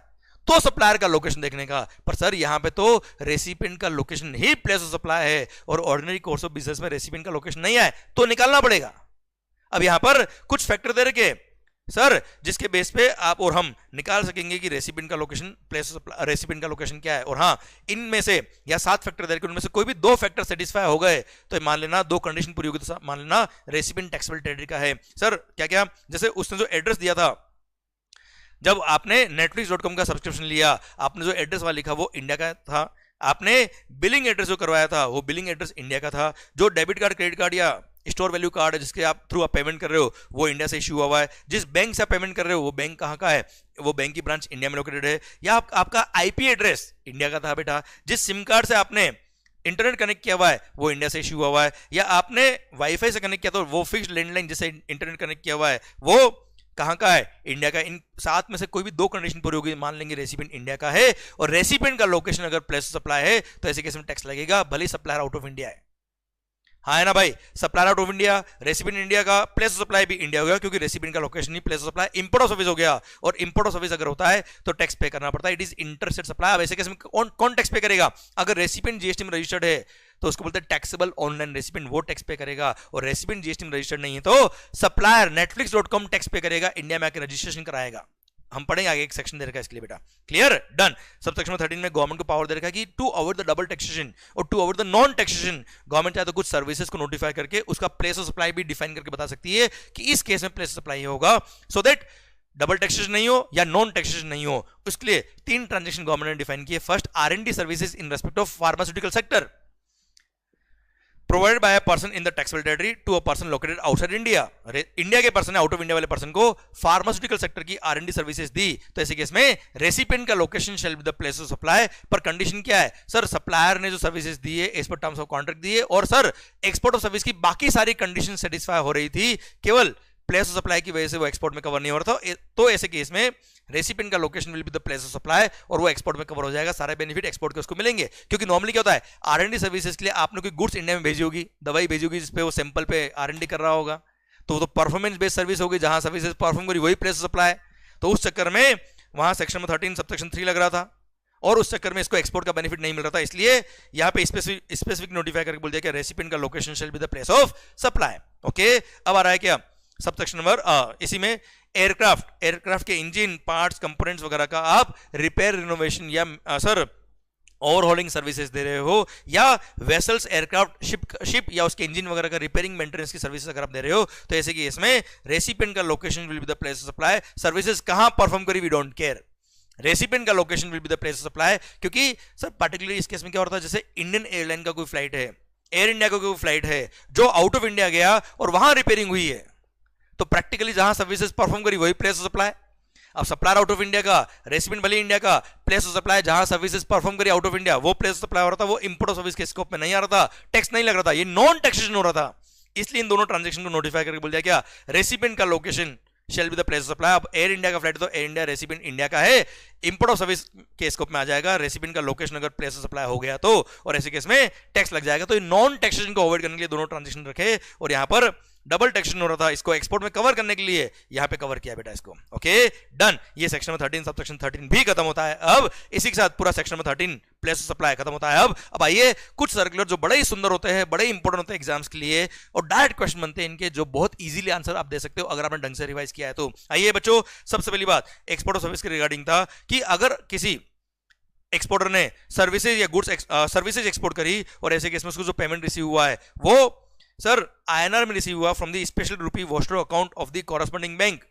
तो सप्लायर का लोकेशन देखने का। पर सर यहां पे तो रेसिपिएंट का लोकेशन ही प्लेस ऑफ सप्लाई है और ऑर्डिनरी कोर्स ऑफ बिजनेस में रेसिपिएंट का लोकेशन नहीं है, तो निकालना पड़ेगा। अब यहां पर कुछ फैक्टर दे रखे सर, जिसके बेस पे आप और हम निकाल सकेंगे कि रेसिपिएंट का लोकेशन, प्लेस ऑफ रेसिपिएंट का लोकेशन क्या है। और हाँ, इनमें से या 7 फैक्टर दे रखे, उनमें से कोई भी 2 फैक्टर सेटिस्फाई हो गए तो मान लेना, 2 कंडीशन पूरी होगी तो मान लेना रेसिपिएंट टैक्सेबल टेरिटरी का है। सर क्या क्या, जैसे उसने जो एड्रेस दिया था, जब आपने netflix.com का सब्सक्रिप्शन लिया, आपने जो एड्रेस वहां लिखा वो इंडिया का था, आपने बिलिंग एड्रेस जो करवाया था वो बिलिंग एड्रेस इंडिया का था, जो डेबिट कार्ड, क्रेडिट कार्ड या स्टोर वैल्यू कार्ड है जिसके आप थ्रू आप पेमेंट कर रहे हो वो इंडिया से इश्यू हुआ है, जिस बैंक से आप पेमेंट कर रहे हो वो बैंक कहाँ का है, वो बैंक की ब्रांच इंडिया में लोकेटेड है, या आपका आईपी एड्रेस इंडिया का था बेटा, जिस सिम कार्ड से आपने इंटरनेट कनेक्ट किया हुआ है वो इंडिया से इश्यू हुआ है, या आपने वाईफाई से कनेक्ट किया तो वो फिक्स्ड लैंडलाइन जिससे इंटरनेट कनेक्ट किया हुआ है वो कहां का है, इंडिया का। इन 7 में से कोई भी 2 कंडीशन पूरी होगी, मान लेंगे रेसिपिएंट इंडिया का है, और रेसिपिएंट का लोकेशन अगर प्लेस ऑफ सप्लाई है तो ऐसे केस में टैक्स लगेगा, भले सप्लायर आउट ऑफ इंडिया है। हाँ है ना भाई, supplier out of India, recipient India का, प्लेस ऑफ सप्लाई भी इंडिया हो गया क्योंकि रेसिपिएंट का लोकेशन ही place of supply, import of service हो गया, और इंपोर्ट ऑफ सर्विस अगर होता है तो टैक्स पे करना पड़ता है, इट इज इंटरस्टेट सप्लाई। अब ऐसे केस में कौन टैक्स पे करेगा, अगर रेसिपिएंट जीएसटी में रजिस्टर्ड है तो उसको बोलते हैं टैक्सेबल ऑनलाइन रेसिपिएंट, वो टैक्स पे करेगा, और रेसिपिएंट जीएसटी में रजिस्टर्ड नहीं है तो सप्लायर netflix.com टैक्स पे करेगा, इंडिया में आके रजिस्ट्रेशन कराएगा। हम पढ़ेंगे आगे, एक सेक्शन दे रखा है इसके लिए बेटा, क्लियर, डन। सबसेक्शन 13 में गवर्नमेंट को पावर दे रखा है कि to avoid the double taxation और to avoid the non taxation, government चाहे तो कुछ सर्विसेज को नोटिफाई करके उसका प्लेस ऑफ सप्लाई भी डिफाइन करके बता सकती है कि इस केस में प्लेस ऑफ सप्लाई होगा, सो दैट डबल टैक्सेशन नहीं हो या नॉन टैक्सेशन नहीं हो। उसके लिए 3 ट्रांजेक्शन गवर्नमेंट ने डिफाइन किए। First, R&D services in respect of pharmaceutical sector provided by a person in the taxable territory to a person located outside India. India के पर्सन है, आउट ऑफ इंडिया वाले person को pharmaceutical sector की R&D services दी, तो ऐसे case में recipient का location shall be the place of supply. पर कंडीशन क्या है सर, सप्लायर ने जो सर्विसेज दी है एज पर टर्म्स ऑफ कॉन्ट्रैक्ट दी है, और सर एक्सपोर्ट ऑफ सर्विस की बाकी सारी कंडीशन सेटिस्फाई हो रही थी, केवल प्लेस ऑफ सप्लाई की वजह से वो एक्सपोर्ट में कवर नहीं हो रहा था, तो ऐसे केस में रेसिपिएंट का location will be the place of supply और वो एक्सपोर्ट में कवर हो जाएगा, सारे बेनिफिट एक्सपोर्ट के उसको मिलेंगे। क्योंकि नॉर्मली क्या होता है, R&D सर्विसेज के लिए आपने कोई गुड्स इंडिया में भेजी होगी, दवाई भेजी होगी जिसपे वो सैंपल पे R&D कर रहा होगा, तो वो तो परफॉर्मेंस बेस्ड सर्विस होगी, जहां सर्विसेज परफॉर्म करी वही प्लेस ऑफ सप्लाई। तो उस चक्कर में वहां सेक्शन में 13 सबसेक्शन 3 लग रहा था, और उस चक्कर में इसको एक्सपोर्ट का बेनिफिट नहीं मिल रहा था, इसलिए यहाँ पे स्पेसिफिक नोटिफाई करके बोल दिया कि रेसिपिएंट का location shall be the place of supply. Okay, अब आ रहा है क्या सबसेक्शन नंबर, इसी में एयरक्राफ्ट के इंजन पार्ट्स कंपोनेंट्स वगैरह का आप रिपेयर रिनोवेशन या सर ओवरहॉलिंग सर्विसेज दे रहे हो, या वेसल्स एयरक्राफ्ट शिप या उसके इंजन वगैरह का रिपेयरिंग मेंटेनेंस की सर्विसेज अगर आप दे रहे हो, तो ऐसे कि इसमें रेसिपिएंट का location will be the place of supply. Services कहां परफॉर्म करी वी डोंट केयर, रेसिपिएंट का location will be the place of supply. क्योंकि सर पर्टिकुलरली इस केस में क्या होता है, जैसे इंडियन एयरलाइन का कोई फ्लाइट है, एयर इंडिया का कोई फ्लाइट है जो आउट ऑफ इंडिया गया और वहां रिपेयरिंग हुई है, तो प्रैक्टिकली जहां सर्विसेज परफॉर्म करी वही प्लेस ऑफ सप्लाई। अब सप्लायर आउट ऑफ इंडिया का, रेसिपिएंट भले इंडिया का, प्लेस ऑफ सप्लाई जहां सर्विसेज परफॉर्म करी आउट ऑफ इंडिया वो प्लेस ऑफ सप्लाई हो रहा था, वो इंपोर्ट ऑफ सर्विस के स्कोप में नहीं आ रहा था, टैक्स नहीं लग रहा था, ये नॉन टैक्सेशन हो रहा था। इसलिए इन दोनों ट्रांजेक्शन को नोटिफाई करके बोल दिया क्या, रेसिपिएंट का location shall be the place of supply. अब एयर इंडिया का फ्लाइट तो एयर इंडिया रेसिपिएंट इंडिया का है, इंपोर्ट ऑफ सर्विस के स्कोप में आ जाएगा। रेसिपिएंट का लोकेशन अगर प्लेस ऑफ सप्लाई हो गया तो, और ऐसे केस में टैक्स लग जाएगा। तो नॉन टैक्सेशन को अवॉइड करने के लिए दोनों ट्रांजेक्शन रखे, और यहां पर डबल टैक्सेशन हो रहा था, इसको एक्सपोर्ट में कवर करने के लिए यहां पे कवर किया बेटा इसको। ओके डन, ये सेक्शन नंबर 13 सबसेक्शन 13 भी खत्म होता है। अब इसी के साथ पूरा section number 13 place of supply खत्म होता है। अब आइए कुछ सर्कुलर जो बड़े ही सुंदर होते हैं, बड़े इंपॉर्टेंट होते हैं एग्जाम्स के लिए, और डायरेक्ट क्वेश्चन बनते हैं इनके, जो बहुत इजीली आंसर आप दे सकते हो अगर आपने ढंग से रिवाइज किया है तो। आइए बच्चों, सबसे पहली बात एक्सपोर्ट ऑफ सर्विस के रिगार्डिंग था कि अगर किसी एक्सपोर्टर ने सर्विसेज या गुड्स सर्विसेज एक्सपोर्ट करी और ऐसे केस में उसको जो पेमेंट रिसीव हुआ है वो सर INR में रिसीव हुआ फ्रॉम द स्पेशल रूपी Vostro account of the corresponding bank,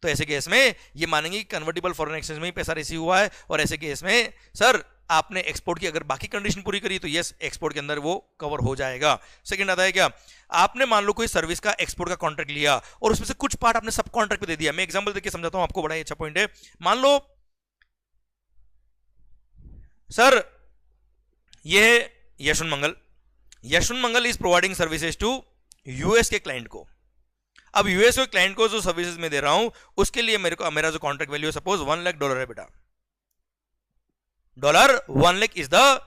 तो ऐसे केस में ये मानेंगे कि कन्वर्टिबल फॉरेन एक्सचेंज में ही पैसा रिसीव हुआ है। और ऐसे केस में सर आपने एक्सपोर्ट की अगर बाकी कंडीशन पूरी करी तो यस एक्सपोर्ट के अंदर वो कवर हो जाएगा। सेकंड आता है क्या, आपने मान लो कोई सर्विस का एक्सपोर्ट का कॉन्ट्रैक्ट लिया और उसमें से कुछ पार्ट आपने सब कॉन्ट्रैक्ट पे दे दिया। मैं एग्जांपल देके समझाता हूं आपको, बड़ा ही अच्छा पॉइंट है। मान लो सर ये है Yashwant Mangal, Yashwant Mangal is providing services to US के क्लाइंट को। अब यूएस के क्लाइंट को जो सर्विसेज में दे रहा हूं उसके लिए मेरा जो कॉन्ट्रैक्ट वैल्यू सपोज $1 लाख है बेटा, $1 लाख इज द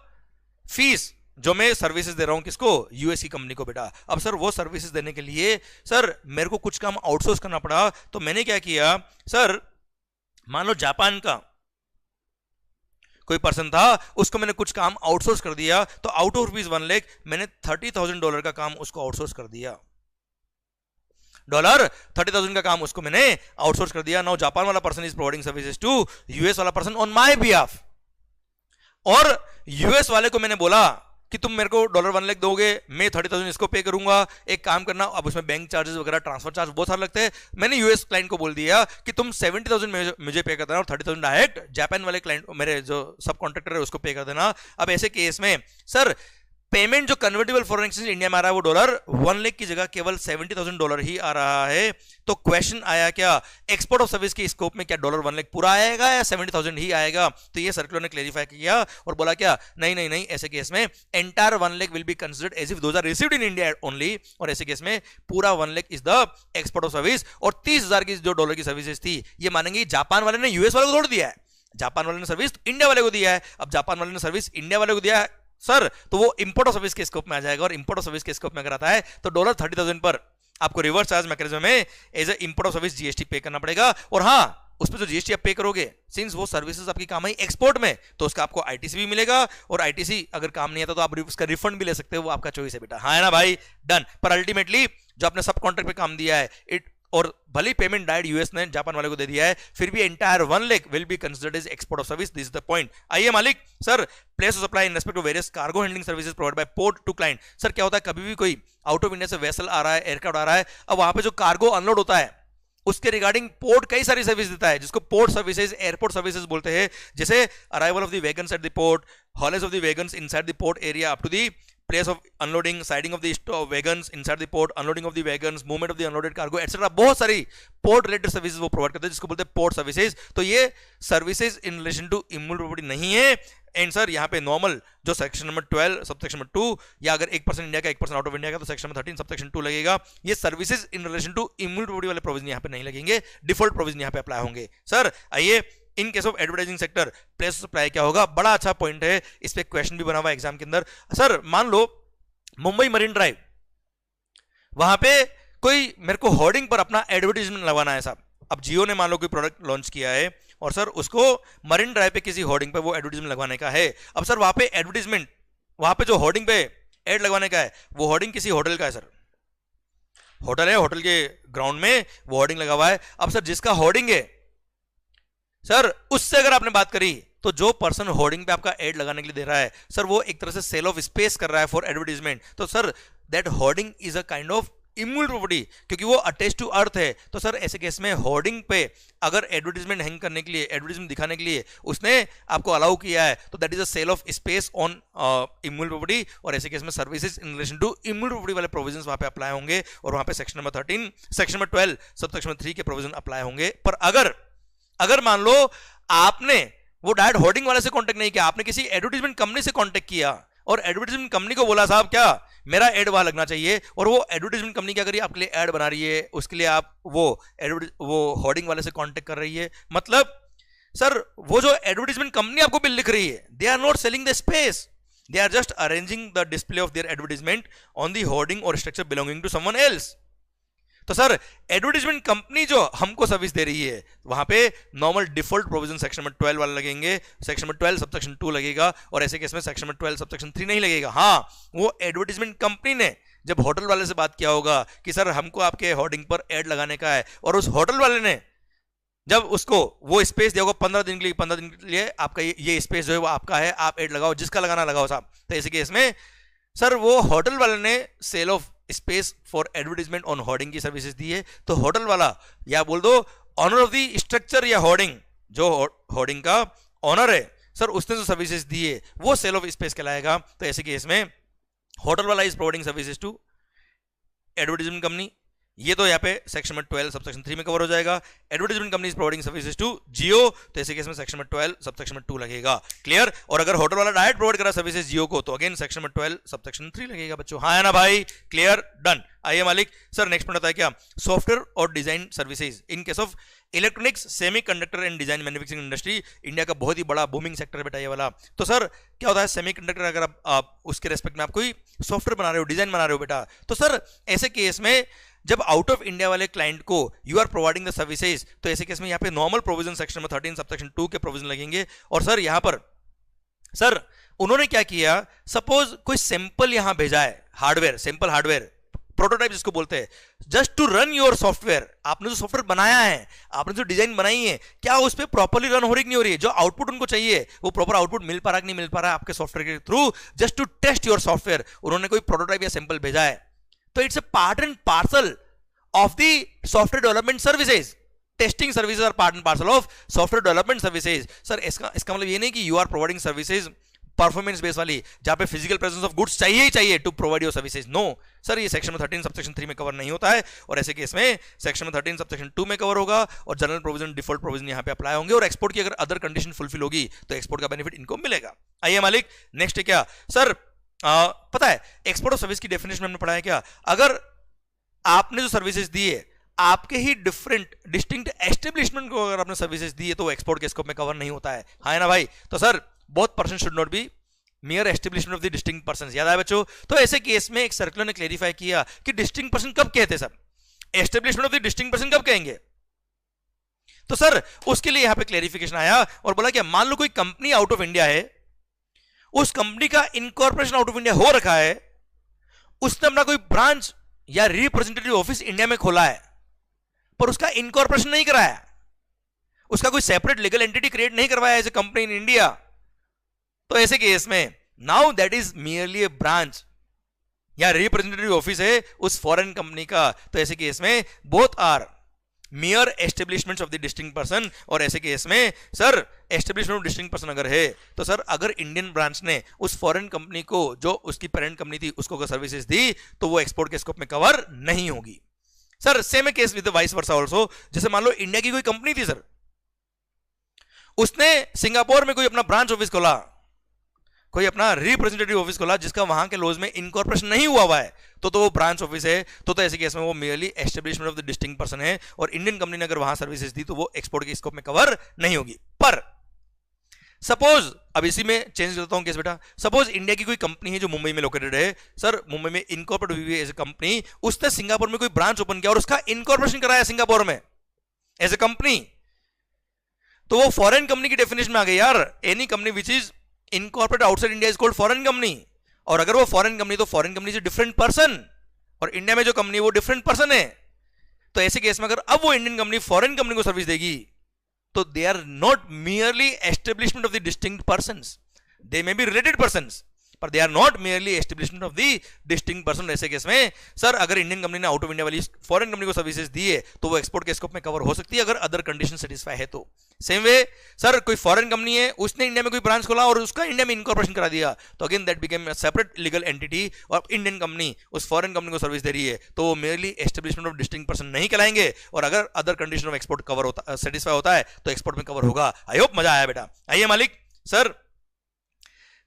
फीस जो मैं सर्विसेज दे रहा हूं किसको, यूएस की कंपनी को बेटा। अब सर वो सर्विसेज देने के लिए सर मेरे को कुछ काम आउटसोर्स करना पड़ा, तो मैंने क्या किया सर, मान लो जापान का कोई पर्सन था, उसको मैंने कुछ काम आउटसोर्स कर दिया, तो आउट ऑफ रुपीज $1 लाख मैंने $30,000 का काम उसको आउटसोर्स कर दिया। $30,000 का काम उसको मैंने आउटसोर्स कर दिया। नाउ जापान वाला person is providing services to US वाला पर्सन ऑन माय बिहाफ, और यूएस वाले को मैंने बोला कि तुम मेरे को $1 लाख दोगे, मैं 30,000 इसको पे करूंगा, एक काम करना। अब उसमें बैंक चार्जेस वगैरह ट्रांसफर चार्ज बहुत सारे लगते हैं। मैंने यूएस क्लाइंट को बोल दिया कि तुम 70,000 मुझे पे कर देना और 30,000 डायरेक्ट जापान वाले क्लाइंट मेरे जो सब कॉन्ट्रैक्टर है उसको पे कर देना। अब ऐसे केस में सर पेमेंट जो कन्वर्टेबल फॉरेन एक्सचेंज इंडिया में आ रहा है वो $1 लाख की जगह केवल $70,000 ही आ रहा है। तो क्वेश्चन आया क्या, एक्सपोर्ट ऑफ सर्विस के स्कोप में क्या $1 लाख पूरा आएगा या 70,000 ही आएगा? तो ये सर्कुलर ने क्लेरिफाई किया और बोला क्या, नहीं, ऐसे केस में entire $1 lakh will be considered as if those are received in India only, और ऐसे केस में पूरा $1 lakh is the export of service. और 30,000 की जो डॉलर की सर्विसेज थी ये मानेंगे जापान वाले ने यूएस वाले को तोड़ दिया है, जापान वाले ने सर्विस इंडिया वाले को दिया है। अब जापान वाले ने सर्विस इंडिया वाले को दिया है सर, तो वो इंपोर्ट ऑफ सर्विस के स्कोप में आ जाएगा, और इंपोर्ट ऑफ सर्विस के स्कोप में अगर आता है तो $30,000 पर आपको रिवर्स चार्ज मैकेनिज्म में as a import of service GST pay करना पड़ेगा। और हाँ, उस पर जो जीएसटी आप पे करोगे, सिंस वो सर्विसेज आपकी काम आई एक्सपोर्ट में, तो उसका आपको आईटीसी भी मिलेगा, और आईटीसी अगर काम नहीं आता तो आप उसका रिफंड भी ले सकते हो, वो आपका चॉइस है बेटा। हाँ है ना भाई, डन। पर अल्टीमेटली जो आपने सब कॉन्ट्रैक्ट पे काम दिया है और भले पेमेंट डायरेक्ट यूएस ने जापान वाले को दे दिया है, फिर भी entire $1 lakh will be considered as export of service. This is the point. आइए मालिक, sir place of supply in respect to various cargo handling services provide by port to client. Sir क्या होता है, कभी भी कोई आउट ऑफ इंडिया से vessel आ रहा है, एयरक्राफ्ट आ रहा है, अब वहां पे जो कार्गो अनलोड होता है उसके रिगार्डिंग पोर्ट कई सारी सर्विस देता है, जिसको पोर्ट सर्विसेज, एयरपोर्ट सर्विसेज बोलते हैं। जैसे arrival of the wagons at the port, haulage of the wagons inside the port area up to the place of unloading, siding of the wagons inside the port, unloading of the wagons, movement of the unloaded cargo, etc. बहुत सारी port related services वो provide करते हैं, जिसको बोलते हैं port services. तो ये services in relation to immovable property नहीं है। एंड सर यहाँ पे नॉर्मल जो section number 12 sub section number 2, या अगर 1% इंडिया का 1% आउट ऑफ इंडिया का, तो सेक्शन नंबर 13 सब सेक्शन 2 लगेगा। ये services in relation to immovable property वाले प्रोविजन यहाँ पे नहीं लगेंगे, डिफॉल्ट प्रोविजन यहाँ पे अप्लाई होंगे। सर आइए, इन case of advertising sector place of supply क्या होगा, बड़ा अच्छा पॉइंट है, इस पे क्वेश्चन भी बना हुआ है एग्जाम के अंदर। सर मान लो मुंबई मरीन ड्राइव, वहां पे कोई मेरे को होर्डिंग पर अपना एडवर्टाइजमेंट लगवाना है साहब। अब जियो ने मान लो कोई प्रोडक्ट लॉन्च किया है और सर उसको मरीन ड्राइव पे किसी होर्डिंग पे वो एडवर्टाइजमेंट लगवाने का है। अब सर वहां पे एडवर्टाइजमेंट, वहां पे जो होर्डिंग पे एड लगवाने का है वो होर्डिंग किसी होटल का है सर, होटल है, होटल के ग्राउंड में वो होर्डिंग लगा हुआ है। अब सर जिसका होर्डिंग है सर, उससे अगर आपने बात करी तो जो पर्सन होर्डिंग पे आपका एड लगाने के लिए दे रहा है सर, वो एक तरह से सेल ऑफ स्पेस कर रहा है फॉर एडवर्टाइजमेंट। तो sir that hoarding is a kind of immovable property, क्योंकि वो अटैच टू अर्थ है। तो सर ऐसे केस में होर्डिंग पे अगर एडवर्टाइजमेंट हैंग करने के लिए, एडवर्टाइजमेंट दिखाने के लिए उसने आपको अलाउ किया है, तो that is a sale of space on immovable property. और ऐसे केस में services in relation to immovable property वाले प्रोविजंस वहां पे अप्लाई होंगे, और वहां पे section number 13, section number 12 sub section number 3 के प्रोविजन अप्लाई होंगे। पर अगर मान लो आपने वो डायरेक्ट होर्डिंग वाले से कांटेक्ट नहीं किया, आपने किसी एडवर्टाइजमेंट कंपनी से कांटेक्ट किया और एडवर्टाइजमेंट कंपनी को बोला साहब क्या मेरा एड वहां लगना चाहिए। और वो एडवर्टाइजमेंट कंपनी क्या करिए, आपके लिए एड बना रही है, उसके लिए आप वो होर्डिंग वाले से कांटेक्ट कर रही है। मतलब सर वो जो एडवर्टाइजमेंट कंपनी आपको बिल लिख रही है, they are not selling the space, they are just arranging the display of their advertisement on the hoarding or structure belonging to someone else। तो सर एडवर्टाइजमेंट कंपनी जो हमको service दे रही है, वहां पे नॉर्मल डिफॉल्ट प्रोविजन सेक्शन में 12 वाला लगेंगे, सेक्शन में 12 सबसेक्शन 2 लगेगा, और ऐसे केस में सेक्शन में 12 सबसेक्शन 3 नहीं लगेगा। हाँ, वो एडवर्टाइजमेंट कंपनी ने जब होटल वाले से बात किया होगा कि सर हमको आपके होर्डिंग पर एड लगाने का है, और उस होटल वाले ने जब उसको वो स्पेस दिया होगा 15 दिन के लिए, 15 दिन के लिए आपका ये स्पेस जो है वो आपका है, आप एड लगाओ, जिसका लगाना लगाओ साहब। तो ऐसे केस में सर वो होटल वाले ने sale of space for advertisement on hoarding की सर्विसेज दी है, तो होटल वाला या बोल दो ऑनर ऑफ द स्ट्रक्चर या होर्डिंग, जो होर्डिंग का ऑनर है सर, उसने जो सर्विसेज दी है वो सेल ऑफ स्पेस कहलाएगा। तो ऐसे केस में होटल वाला is providing services to advertisement company, ये तो यहाँ पे सेक्शन में 12 सबसेक्शन 3 में कवर हो जाएगा। Advertisement company is providing services to Jio, तो ऐसे केस में सेक्शन में 12 सबसेक्शन में 2 लगेगा। क्लियर? और अगर होटल वाला डायरेक्ट प्रोवाइड करा सर्विसेज जियो को, तो अगेन सेक्शन में 12 सबसेक्शन 3 लगेगा बच्चों। हाँ है ना भाई? क्लियर? डन। आइए मालिक सर नेक्स्ट पॉइंट आता है क्या, सॉफ्टवेयर और design services in case of electronics, semiconductor and design manufacturing industry. India का बहुत ही बड़ा बूमिंग सेक्टर है बेटा ये वाला। तो सर क्या होता है, सेमीकंडक्टर अगर आप उसके रेस्पेक्ट में आप कोई सॉफ्टवेयर बना रहे हो, डिजाइन बना रहे हो बेटा, तो सर ऐसे केस में जब आउट ऑफ इंडिया वाले क्लाइंट को you are providing the services, तो ऐसे केस में यहाँ पे नॉर्मल प्रोविजन सेक्शन में 13 सबसेक्शन 2 के प्रोविजन लगेंगे। और सर यहाँ पर सर उन्होंने क्या किया, सपोज कोई सैंपल यहां भेजा है, हार्डवेयर, सैंपल हार्डवेयर, प्रोटोटाइप जिसको बोलते हैं, just to run your software. आपने जो सॉफ्टवेयर बनाया है, आपने जो डिजाइन बनाई है, क्या उस पर प्रॉपरली रन हो रही नहीं हो रही है, जो आउटपुट उनको चाहिए वो प्रॉपर आउटपुट मिल पा रहा कि नहीं मिल पा रहा है आपके सॉफ्टवेयर के through, just to test your software. उन्होंने कोई प्रोटोटाइप या सैंपल भेजा है, तो it's a part and parcel of the software development services. Testing services are part and parcel of software development services. Sir इसका मतलब ये नहीं कि you are providing services performance base वाली, जहां पे फिजिकल प्रेजेंस ऑफ गुड्स चाहिए ही चाहिए to provide your services. No sir, ये सेक्शन में 13 सबसेक्शन 3 में कवर नहीं होता है, और ऐसे केस में सेक्शन में 13 सबसेक्शन 2 में कवर होगा, और जनरल प्रोविजन, डिफॉल्ट प्रोविजन यहां पे अप्लाई होंगे, और एक्सपोर्ट की अगर अदर कंडीशन फुलफिल होगी तो एक्सपोर्ट का बेनिफिट इनको मिलेगा। आइए मालिक नेक्स्ट है क्या सर, पता है एक्सपोर्ट ऑफ सर्विस की डेफिनेशन में हमने पढ़ा है क्या, अगर आपने जो सर्विसेज दी है आपके ही डिफरेंट डिस्टिंक्ट एस्टेब्लिशमेंट को अगर आपने सर्विसेज दी है, तो एक्सपोर्ट के स्कोप में कवर नहीं होता है। हाँ ना भाई? तो sir both person should not be मियर establishment of the distinct person. याद आया बच्चों? तो ऐसे केस में एक सर्कुलर ने क्लेरिफाई किया कि डिस्टिंक्ट पर्सन कब कहते हैं, sir establishment of the distinct person कब कहेंगे। तो सर उसके लिए यहां पे क्लेरिफिकेशन आया और बोला क्या, मान लो कोई कंपनी आउट ऑफ इंडिया है, उस कंपनी का इनकॉर्पोरेशन आउट ऑफ इंडिया हो रखा है, उसने अपना कोई ब्रांच या रिप्रेजेंटेटिव ऑफिस इंडिया में खोला है, पर उसका इनकॉर्पोरेशन नहीं कराया, उसका कोई सेपरेट लीगल एंटिटी क्रिएट नहीं करवाया as a company in India, तो ऐसे केस में now that is merely a branch या रिप्रेजेंटेटिव ऑफिस है उस फॉरेन कंपनी का। तो ऐसे केस में both are mere establishments of the distinct person. और ऐसे केस में sir establishment of distinct person अगर है, तो सर अगर इंडियन ब्रांच ने उस फॉरेन कंपनी को जो उसकी पेरेंट कंपनी थी उसको अगर सर्विसेज दी, तो वो एक्सपोर्ट के स्कोप में कवर नहीं होगी। Sir same case with vice versa also. जैसे मान लो इंडिया की कोई कंपनी थी सर, उसने सिंगापुर में कोई अपना ब्रांच ऑफिस खोला, कोई अपना रिप्रेजेंटेटिव ऑफिस खोला, जिसका वहां के लॉज में इनकॉर्पोरेशन नहीं हुआ है, तो वो ब्रांच ऑफिस है, तो ऐसे केस में वो merely establishment of the distinct person है, और इंडियन कंपनी ने अगर वहां सर्विसेज दी तो वो एक्सपोर्ट के स्कोप में कवर नहीं होगी। पर सपोज, अब इसी में चेंज करता हूं केस बेटा, सपोज इंडिया की कोई कंपनी है जो मुंबई में लोकेटेड है, सर मुंबई में इनकॉर्पोरेट हुई है एज ए कंपनी, उसने सिंगापुर में कोई ब्रांच ओपन किया और उसका इनकॉर्पोरेशन कराया सिंगापुर में एज ए कंपनी, तो वो फॉरेन कंपनी की डेफिनेशन में आ गई यार। Any company which is incorporate outside India is called foreign company, और अगर वो फॉरेन कंपनी, तो फॉरेन कंपनी से डिफरेंट पर्सन, और इंडिया में जो कंपनी वो डिफरेंट पर्सन है। तो ऐसे केस में अगर अब वो इंडियन कंपनी फॉरेन कंपनी को सर्विस देगी, तो they are not merely establishment of the distinct persons, they may be related persons, पर they are not merely establishment of the distinct person. ऐसे केस में सर अगर इंडियन कंपनी ने out of India वाली foreign company को services दी है, तो वो एक्सपोर्ट के स्कोप में कवर हो सकती है अगर अदर कंडीशन सेटिस्फाई है तो। सेम वे सर कोई फॉरेन कंपनी है, उसने इंडिया में कोई ब्रांच खोला और उसका इंडिया में इनकॉर्पोरेशन करा दिया, तो again that became separate legal entity, और इंडियन कंपनी उस फॉरेन कंपनी को सर्विस दे रही है, तो वो merely establishment of distinct person नहीं कहलाएंगे, और अगर other condition of export cover होता, सेटिस्फाई होता है, तो एक्सपोर्ट में कवर होगा। आई होप मजा आया बेटा। आइए मालिक sir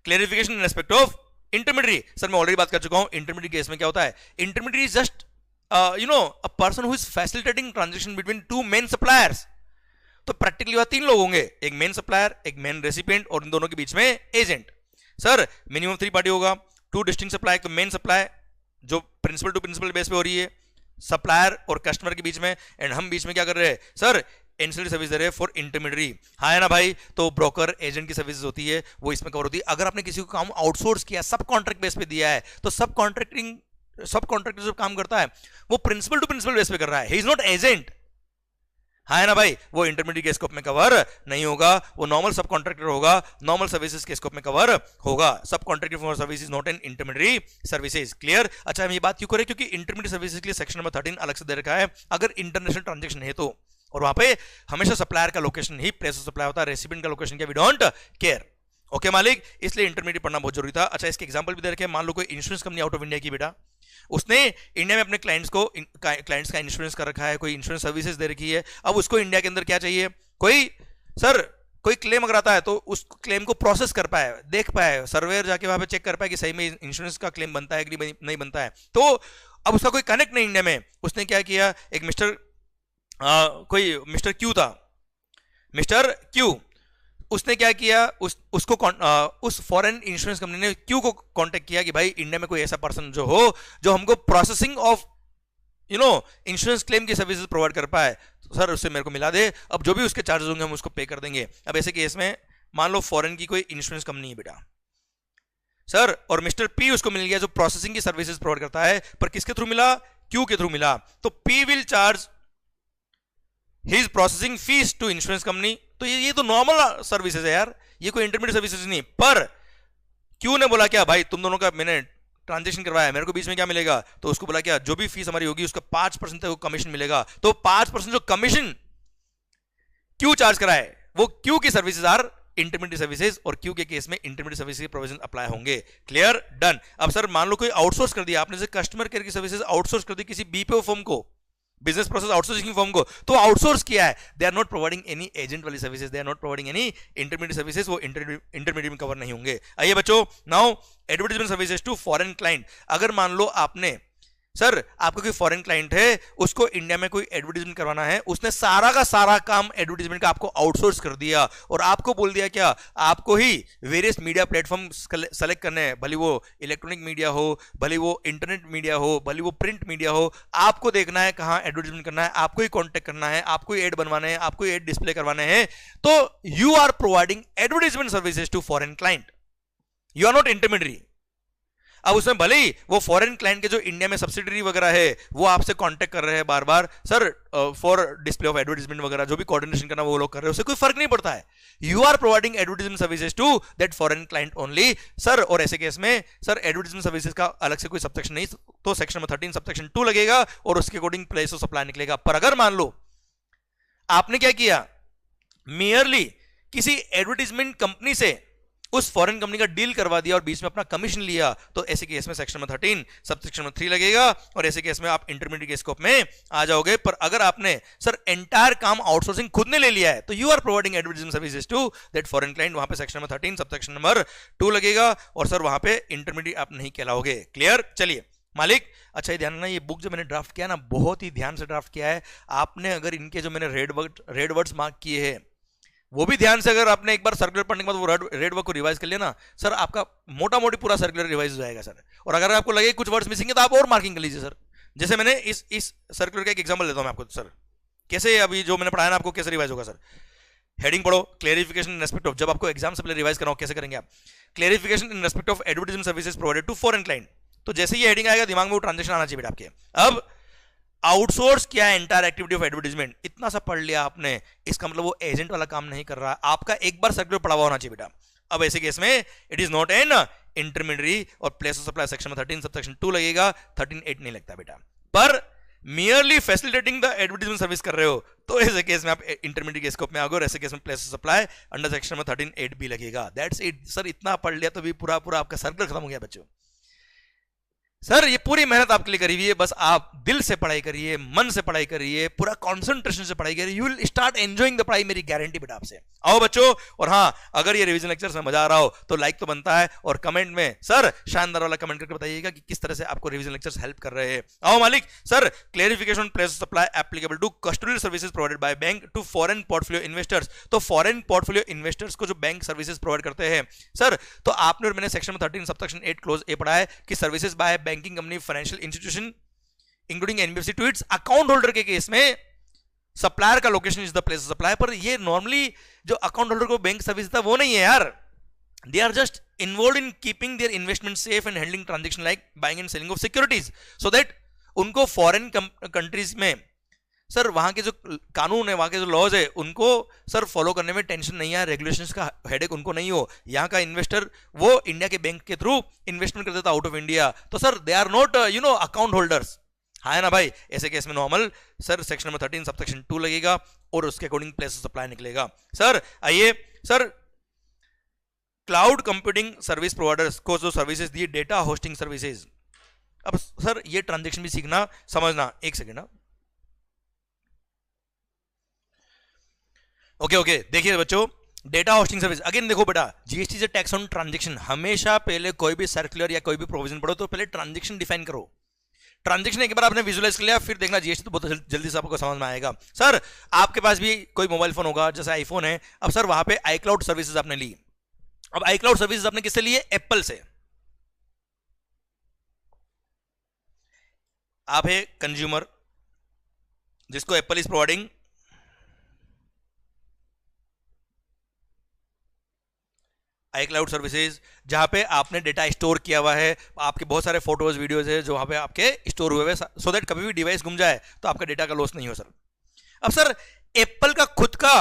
clarification in respect of intermediary, sir मैं ऑलरेडी बात कर चुका हूं, इंटरमीडियरी केस में क्या होता है, intermediary is just a person who is facilitating transaction between two main suppliers. तो प्रैक्टिकली वहां तीन लोग होंगे, एक मेन सप्लायर, एक मेन रेसिपिएंट और इन दोनों के बीच में एजेंट। सर मिनिमम 3 पार्टी होगा, 2 डिस्टिंक्ट सप्लाई, तो मेन सप्लाई जो प्रिंसिपल टू प्रिंसिपल बेस पे हो रही है सप्लायर और कस्टमर के बीच में, एंड हम बीच में क्या कर रहे हैं सर, एंसिलरी सर्विस दे रहे हैं फॉर इंटरमीडियरी। हाँ है ना भाई, तो ब्रोकर एजेंट की सर्विसेज होती है वो इसमें कवर होती है। अगर आपने किसी को काम आउटसोर्स किया, सब कॉन्ट्रैक्ट बेस पे दिया है, तो सब कॉन्ट्रैक्टर जो काम करता है वो प्रिंसिपल टू प्रिंसिपल बेस पे कर रहा है, ही इज नॉट एजेंट। हाँ है ना भाई, वो इंटरमीडिएट के स्कोप में कवर नहीं होगा, वो नॉर्मल सब कॉन्ट्रैक्टर होगा, नॉर्मल सर्विसेज के स्कोप में कवर होगा। सब contractor for services not an intermediate services. Clear? अच्छा हम ये बात क्यों करें, क्योंकि इंटरमीडिएट सर्विसेज के लिए सेक्शन नंबर 13 अलग से दे रखा है अगर इंटरनेशनल ट्रांजेक्शन है तो, और वहां पे हमेशा सप्लायर का लोकेशन ही प्लेस ऑफ सप्लाई होता है, रेसिपिएंट का लोकेशन क्या वी डोंट केयर। ओके मालिक, इसलिए इंटरमीडिएट पढ़ना बहुत जरूरी था। अच्छा इसके एग्जांपल भी दे रखे हैं, मान लो कोई insurance company out of India की बेटा, उसने इंडिया में अपने क्लाइंट्स का इंश्योरेंस कर रखा है, कोई इंश्योरेंस सर्विसेज दे रखी है, अब उसको इंडिया के अंदर क्या चाहिए, कोई क्लेम अगर आता है तो उस क्लेम को प्रोसेस कर पाए, देख पाए, सर्वेयर जाके वहां पे चेक कर पाए कि सही में इंश्योरेंस का क्लेम बनता है कि नहीं बनता है। तो अब उसका कोई कनेक्ट नहीं इंडिया में, उसने क्या किया, एक मिस्टर क्यू था, मिस्टर क्यू, उसने क्या किया, उस फॉरेन इंश्योरेंस कंपनी ने क्यू को कांटेक्ट किया कि भाई इंडिया में कोई ऐसा पर्सन जो हो जो हमको प्रोसेसिंग ऑफ इंश्योरेंस क्लेम की सर्विसेज प्रोवाइड कर पाए, तो सर उससे मेरे को मिला दे, अब जो भी उसके चार्जेस होंगे हम उसको पे कर देंगे। अब ऐसे केस में मान लो फॉरेन की कोई इंश्योरेंस कंपनी है बेटा सर, और मिस्टर पी उसको मिल गया जो प्रोसेसिंग की सर्विसेज प्रोवाइड करता है, पर किसके थ्रू मिला, क्यू के थ्रू मिला, तो P will charge his processing fees to insurance company. तो ये तो नॉर्मल सर्विसेज है यार, ये कोई इंटरमीडिएट सर्विसेज नहीं। पर क्यू ने बोला क्या, भाई तुम दोनों का मैंने ट्रांजेक्शन करवाया, मेरे को बीच में क्या मिलेगा, तो उसको बोला क्या, जो भी फीस हमारी होगी उसका 5% तक कमीशन मिलेगा। तो 5% जो कमीशन क्यू चार्ज कराए वो क्यू की सर्विसेज आर इंटरमीडिएट सर्विसेज, और क्यू के केस में इंटरमीडिएट सर्विसेज के प्रोविजन अप्लाई होंगे। क्लियर? डन। अब सर मान लो कोई आउटसोर्स कर दिया आपने, जैसे कस्टमर केयर की सर्विसेज आउटसोर्स कर दी किसी बीपीओ फर्म को, बिजनेस प्रोसेस आउटसोर्सिंग फर्म को, तो आउटसोर्स किया है, they are not providing any agent वाली services, they are not providing any intermediate services, वो इंटरमीडिएट में कवर नहीं होंगे। आइए बच्चों, now advertisement services to foreign client. अगर मान लो आपने सर आपका कोई फॉरेन क्लाइंट है, उसको इंडिया में कोई एडवर्टाइजमेंट करवाना है, उसने सारा का सारा काम एडवर्टाइजमेंट का आपको आउटसोर्स कर दिया और आपको बोल दिया क्या, आपको ही वेरियस मीडिया प्लेटफॉर्म सेलेक्ट करने हैं, भले वो इलेक्ट्रॉनिक मीडिया हो, भले वो इंटरनेट मीडिया हो, भले वो प्रिंट मीडिया हो, आपको देखना है कहां एडवर्टाइजमेंट करना है, आपको ही कॉन्टेक्ट करना है, आपको ही एड बनवाने हैं, आपको ही एड डिस्प्ले करवाने हैं। तो you are providing advertisement services to foreign client, you are not intermediate. अब उसमें भले ही वो फॉरेन क्लाइंट के जो इंडिया में सब्सिडरी वगैरह है वो आपसे कांटेक्ट कर रहे हैं बार बार, sir for display of advertisement वगैरह जो भी कोऑर्डिनेशन करना वो लोग कर रहे हैं, उससे कोई फर्क नहीं पड़ता है। You are providing advertisement services to that foreign client only sir. और ऐसे केस में सर एडवर्टाइजमेंट सर्विसेज का अलग से कोई सबसेक्शन नहीं, तो सेक्शन नंबर 13 सबसेक्शन 2 लगेगा और उसके अकॉर्डिंग प्लेस ऑफ सप्लाई निकलेगा। पर अगर मान लो आपने क्या किया, मेयरली किसी एडवर्टाइजमेंट कंपनी से उस फॉरेन कंपनी का डील करवा दिया और बीच में अपना कमीशन लिया, तो ऐसे केस में सेक्शन नंबर 13 सबसेक्शन नंबर 3 लगेगा और ऐसे केस में आप इंटरमीडिएट के स्कोप में आ जाओगे। पर अगर आपने सर एंटायर काम आउटसोर्सिंग खुद ने ले लिया है, तो you are providing advertisement services to that foreign client, वहां पे सेक्शन नंबर 13 सबसेक्शन नंबर 2 लगेगा और सर वहां पे इंटरमीडिएट आप नहीं कहलाओगे। क्लियर? चलिए मालिक, अच्छा ये ध्यान रखना, ये बुक जो मैंने ड्राफ्ट किया ना, बहुत ही ध्यान से ड्राफ्ट किया है आपने। अगर इनके जो मैंने रेड वर्ड्स मार्क किए हैं वो भी ध्यान से, अगर आपने एक बार सर्कुलर पढ़ने के बाद वो रेड वर्क को रिवाइज कर लिया ना सर, आपका मोटा मोटी पूरा सर्कुलर रिवाइज हो जाएगा सर। और अगर आपको लगे कुछ वर्ड्स मिसिंग है तो आप और मार्किंग कर लीजिए सर। जैसे मैंने इस सर्कुलर का एक एग्जांपल देता हूं मैं आपको सर, कैसे अभी जो मैंने पढ़ाया ना आपको कैसे रिवाइज होगा सर। हेडिंग पढ़ो, क्लेरिफिकेशन इन रेस्पेक्ट ऑफ, जब आपको एग्जाम से पहले रिवाइज करना हो कैसे करेंगे आप, clarification in respect of advertisement services provided to foreign client. तो जैसे ही हेडिंग आएगा दिमाग में वो ट्रांजेक्शन आना चाहिए बेटा आपके। अब आउटसोर्स किया है एंटायर एक्टिविटी ऑफ एडवर्टाइजमेंट, इतना सा पढ़ लिया आपने, इसका मतलब वो एजेंट वाला काम नहीं कर रहा, आपका एक बार सर्कुलर पढ़ा हुआ होना चाहिए बेटा। अब ऐसे केस में it is not an intermediate और place of supply section 13 subsection 2 लगेगा, 13(8) नहीं लगता बेटा। पर merely facilitating the advertisement service कर रहे हो तो ऐसे केस में आप इंटरमीडिएट के स्कोप में आओगे और ऐसे केस में place of supply under section में 13(8) भी लगेगा। दैट्स इट सर, इतना पढ़ लिया तो भी पूरा आपका सर्कुलर खत्म हो गया बच्चों। सर ये पूरी मेहनत आपके लिए करी हुई है, बस आप दिल से पढ़ाई करिए, मन से पढ़ाई करिए, पूरा कंसंट्रेशन से पढ़ाई करिए, you will start enjoying the पढ़ाई, मेरी गारंटी बेटा आपसे। आओ बच्चों, और हाँ, अगर ये रिवीजन लेक्चर से मजा आ रहा हो तो लाइक तो बनता है, और कमेंट में सर शानदार वाला कमेंट करके बताइएगा कि किस तरह से आपको रिवीजन लेक्चर्स हेल्प कर रहे हैं। आओ मालिक, sir clarification place supply applicable to custodial services provided by bank to foreign portfolio investors. तो फॉरेन पोर्टफोलियो इन्वेस्टर्स को जो बैंक सर्विसेज प्रोवाइड करते हैं सर, तो आपने और मैंने सेक्शन 13 सबसेक्शन 8 क्लोज ए पढ़ा है कि services by banking company financial institution including NBFC to its account holder के केस में सप्लायर का location is the place of supply. पर ये नॉर्मली जो अकाउंट होल्डर को बैंक सर्विस था वो नहीं है यार, they are just involve in keeping their investment safe and handling transaction like buying and selling of securities, so that उनको फॉरेन कंट्रीज में सर वहां के जो कानून है, वहां के जो लॉज है, उनको सर फॉलो करने में टेंशन नहीं है, रेगुलेशंस का हेडेक उनको नहीं हो। यहाँ का इन्वेस्टर वो इंडिया के बैंक के थ्रू इन्वेस्टमेंट कर देता आउट ऑफ इंडिया, तो sir they are not account holders. हाँ है ना भाई, ऐसे केस में normal sir section number 13 subsection 2 लगेगा और उसके अकॉर्डिंग प्लेस ऑफ सप्लाई निकलेगा। सर आइए, sir cloud computing service providers को जो सर्विसेज दिए, डेटा होस्टिंग सर्विसेज। अब सर ये ट्रांजेक्शन भी सीखना, समझना, एक सेकेंड ना। ओके, देखिए बच्चों, डेटा होस्टिंग सर्विस अगेन देखो बेटा, जीएसटी से टैक्स ऑन ट्रांजेक्शन, हमेशा पहले कोई भी सर्कुलर या कोई भी प्रोविजन पढ़ो तो पहले ट्रांजेक्शन डिफाइन करो। ट्रांजेक्शन एक बार आपने विजुअलाइज कर लिया, फिर देखना जीएसटी तो बहुत जल्दी से आपको समझ में आएगा। सर आपके पास भी कोई मोबाइल फोन होगा, जैसे आईफोन है, अब सर वहां पे आईक्लाउड सर्विसेज आपने ली। अब आईक्लाउड सर्विसेज आपने किससे लिए? एप्पल से। आप है कंज्यूमर जिसको Apple is providing iCloud services, जहां पे आपने डेटा स्टोर किया हुआ है, आपके बहुत सारे फोटोज वीडियोज है जो वहां पे आपके स्टोर हुए हैं, सो दैट कभी भी डिवाइस गुम जाए तो आपका डेटा का लॉस नहीं हो सर। अब सर एप्पल का खुद का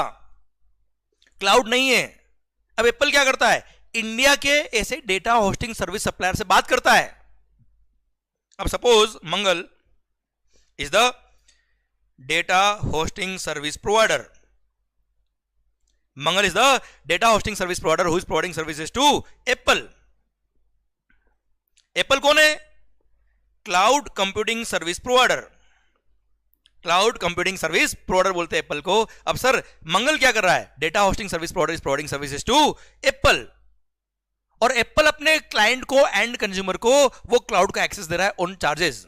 क्लाउड नहीं है, अब एप्पल क्या करता है? इंडिया के ऐसे डेटा होस्टिंग सर्विस सप्लायर से बात करता है। अब suppose Mangal is the data hosting service provider, Mangal is the data hosting service provider who is providing services to Apple. Apple कौन है? Cloud computing service provider. Cloud computing service provider बोलते हैं Apple को। अब sir मंगल क्या कर रहा है? Data hosting service provider is providing services to Apple. और Apple अपने क्लाइंट को एंड कंज्यूमर को वो क्लाउड का एक्सेस दे रहा है ऑन चार्जेस।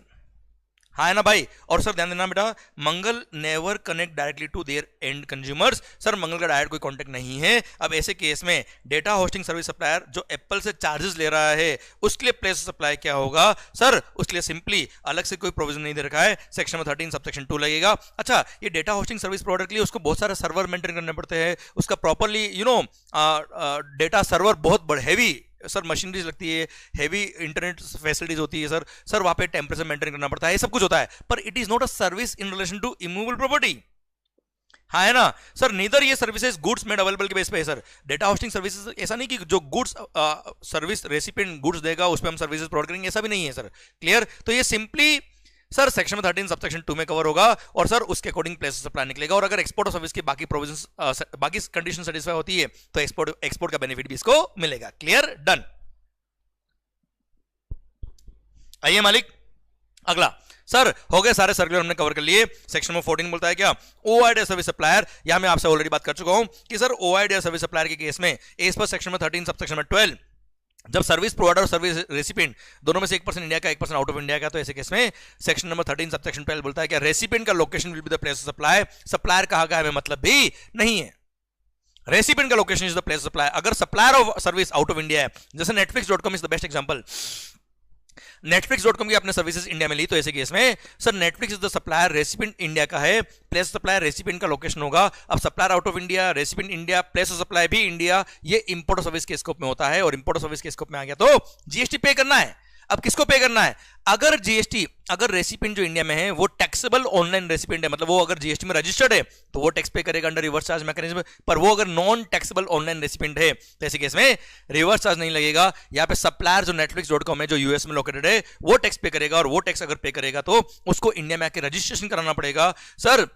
हाँ है ना भाई। और सर ध्यान देना बेटा, Mangal never connect directly to their end consumers. Sir Mangal का डायरेक्ट कोई कॉन्टेक्ट नहीं है। अब ऐसे केस में डेटा होस्टिंग सर्विस सप्लायर जो एप्पल से चार्जेस ले रहा है उसके लिए प्लेस सप्लाई क्या होगा? सर उसके लिए सिंपली अलग से कोई प्रोविजन नहीं दे रखा है, सेक्शन नंबर 13 सबसेक्शन 2 लगेगा। अच्छा, ये डेटा होस्टिंग सर्विस प्रोवाइडर के लिए उसको बहुत सारे सर्वर मेंटेन करने पड़ते हैं, उसका प्रॉपरली डेटा सर्वर बहुत बड़े हैवी सर मशीनरीज लगती है, हैवी इंटरनेट फैसिलिटीज होती है सर। सर वहां पे टेम्परेचर मेंटेन करना पड़ता है, ये सब कुछ होता है, पर it is not a service in relation to immovable property. हाँ है ना सर। नीदर ये सर्विसेज गुड्स मेड अवेलेबल के बेस पे है सर। डेटा होस्टिंग सर्विसेज ऐसा नहीं कि जो गुड्स सर्विस रेसिपिएंट गुड्स देगा उस पर हम सर्विसेज प्रोवाइड करेंगे, ऐसा भी नहीं है सर। क्लियर? तो ये सिंपली सर सेक्शन में 13 सबसेक्शन 2 में कवर होगा और सर उसके अकॉर्डिंग प्लेस सप्लाई निकलेगा। और अगर एक्सपोर्ट ऑफ सर्विस की बाकी प्रोविजंस बाकी कंडीशन सेटिस्फाई होती है तो एक्सपोर्ट का बेनिफिट भी इसको मिलेगा। क्लियर? डन। आइए मालिक, अगला सर हो गए सारे सर्कुलर हमने कवर कर लिए। सेक्शन नंबर 14 बोलता है क्या? OID service supplier. यहां मैं आपसे ऑलरेडी बात कर चुका हूं कि सर ओआईडी सर्विस सप्लायर के केस में as per section number 13 subsection number 12 जब सर्विस प्रोवाइडर और सर्विस रेसिपिएंट दोनों में से 1% इंडिया का 1% आउट ऑफ इंडिया का, तो ऐसे केस में सेक्शन नंबर 13 सबसेक्शन 12 बोलता है कि रेसिपिएंट का location will be the place of supply. Supplier कहा गया हमें मतलब भी नहीं है, रेसिपिएंट का location is the place of supply. अगर supplier of service out of India है, जैसे netflix.com is the best example, netflix.com की आपने सर्विसेज इंडिया में ली, तो ऐसे केस में sir Netflix is the supplier, recipient India का है, प्लेस सप्लायर रेसिपिएंट का लोकेशन होगा। अब supplier out of India, recipient India, place of supply भी इंडिया, ये इंपोर्ट ऑफ सर्विस के स्कोप में होता है। और इंपोर्ट ऑफ सर्विस के स्कोप में आ गया तो जीएसटी पे करना है। अब किसको पे करना है? अगर जीएसटी, अगर रेसिपिएंट जो इंडिया में है वो टैक्सेबल ऑनलाइन रेसिपिएंट है, मतलब वो अगर जीएसटी में रजिस्टर्ड है तो वो टैक्स पे करेगा अंडर रिवर्स चार्ज मैकेनिज्म, पर वो अगर नॉन टैक्सेबल ऑनलाइन रेसिपिएंट है तो ऐसे केस में रिवर्स चार्ज नहीं लगेगा। यहाँ पे सप्लायर जो netflix.com है जो यूएस में लोकेटेड है वो टैक्स पे करेगा, और वो टैक्स अगर पे करेगा तो उसको इंडिया में आके रजिस्ट्रेशन कराना पड़ेगा। सर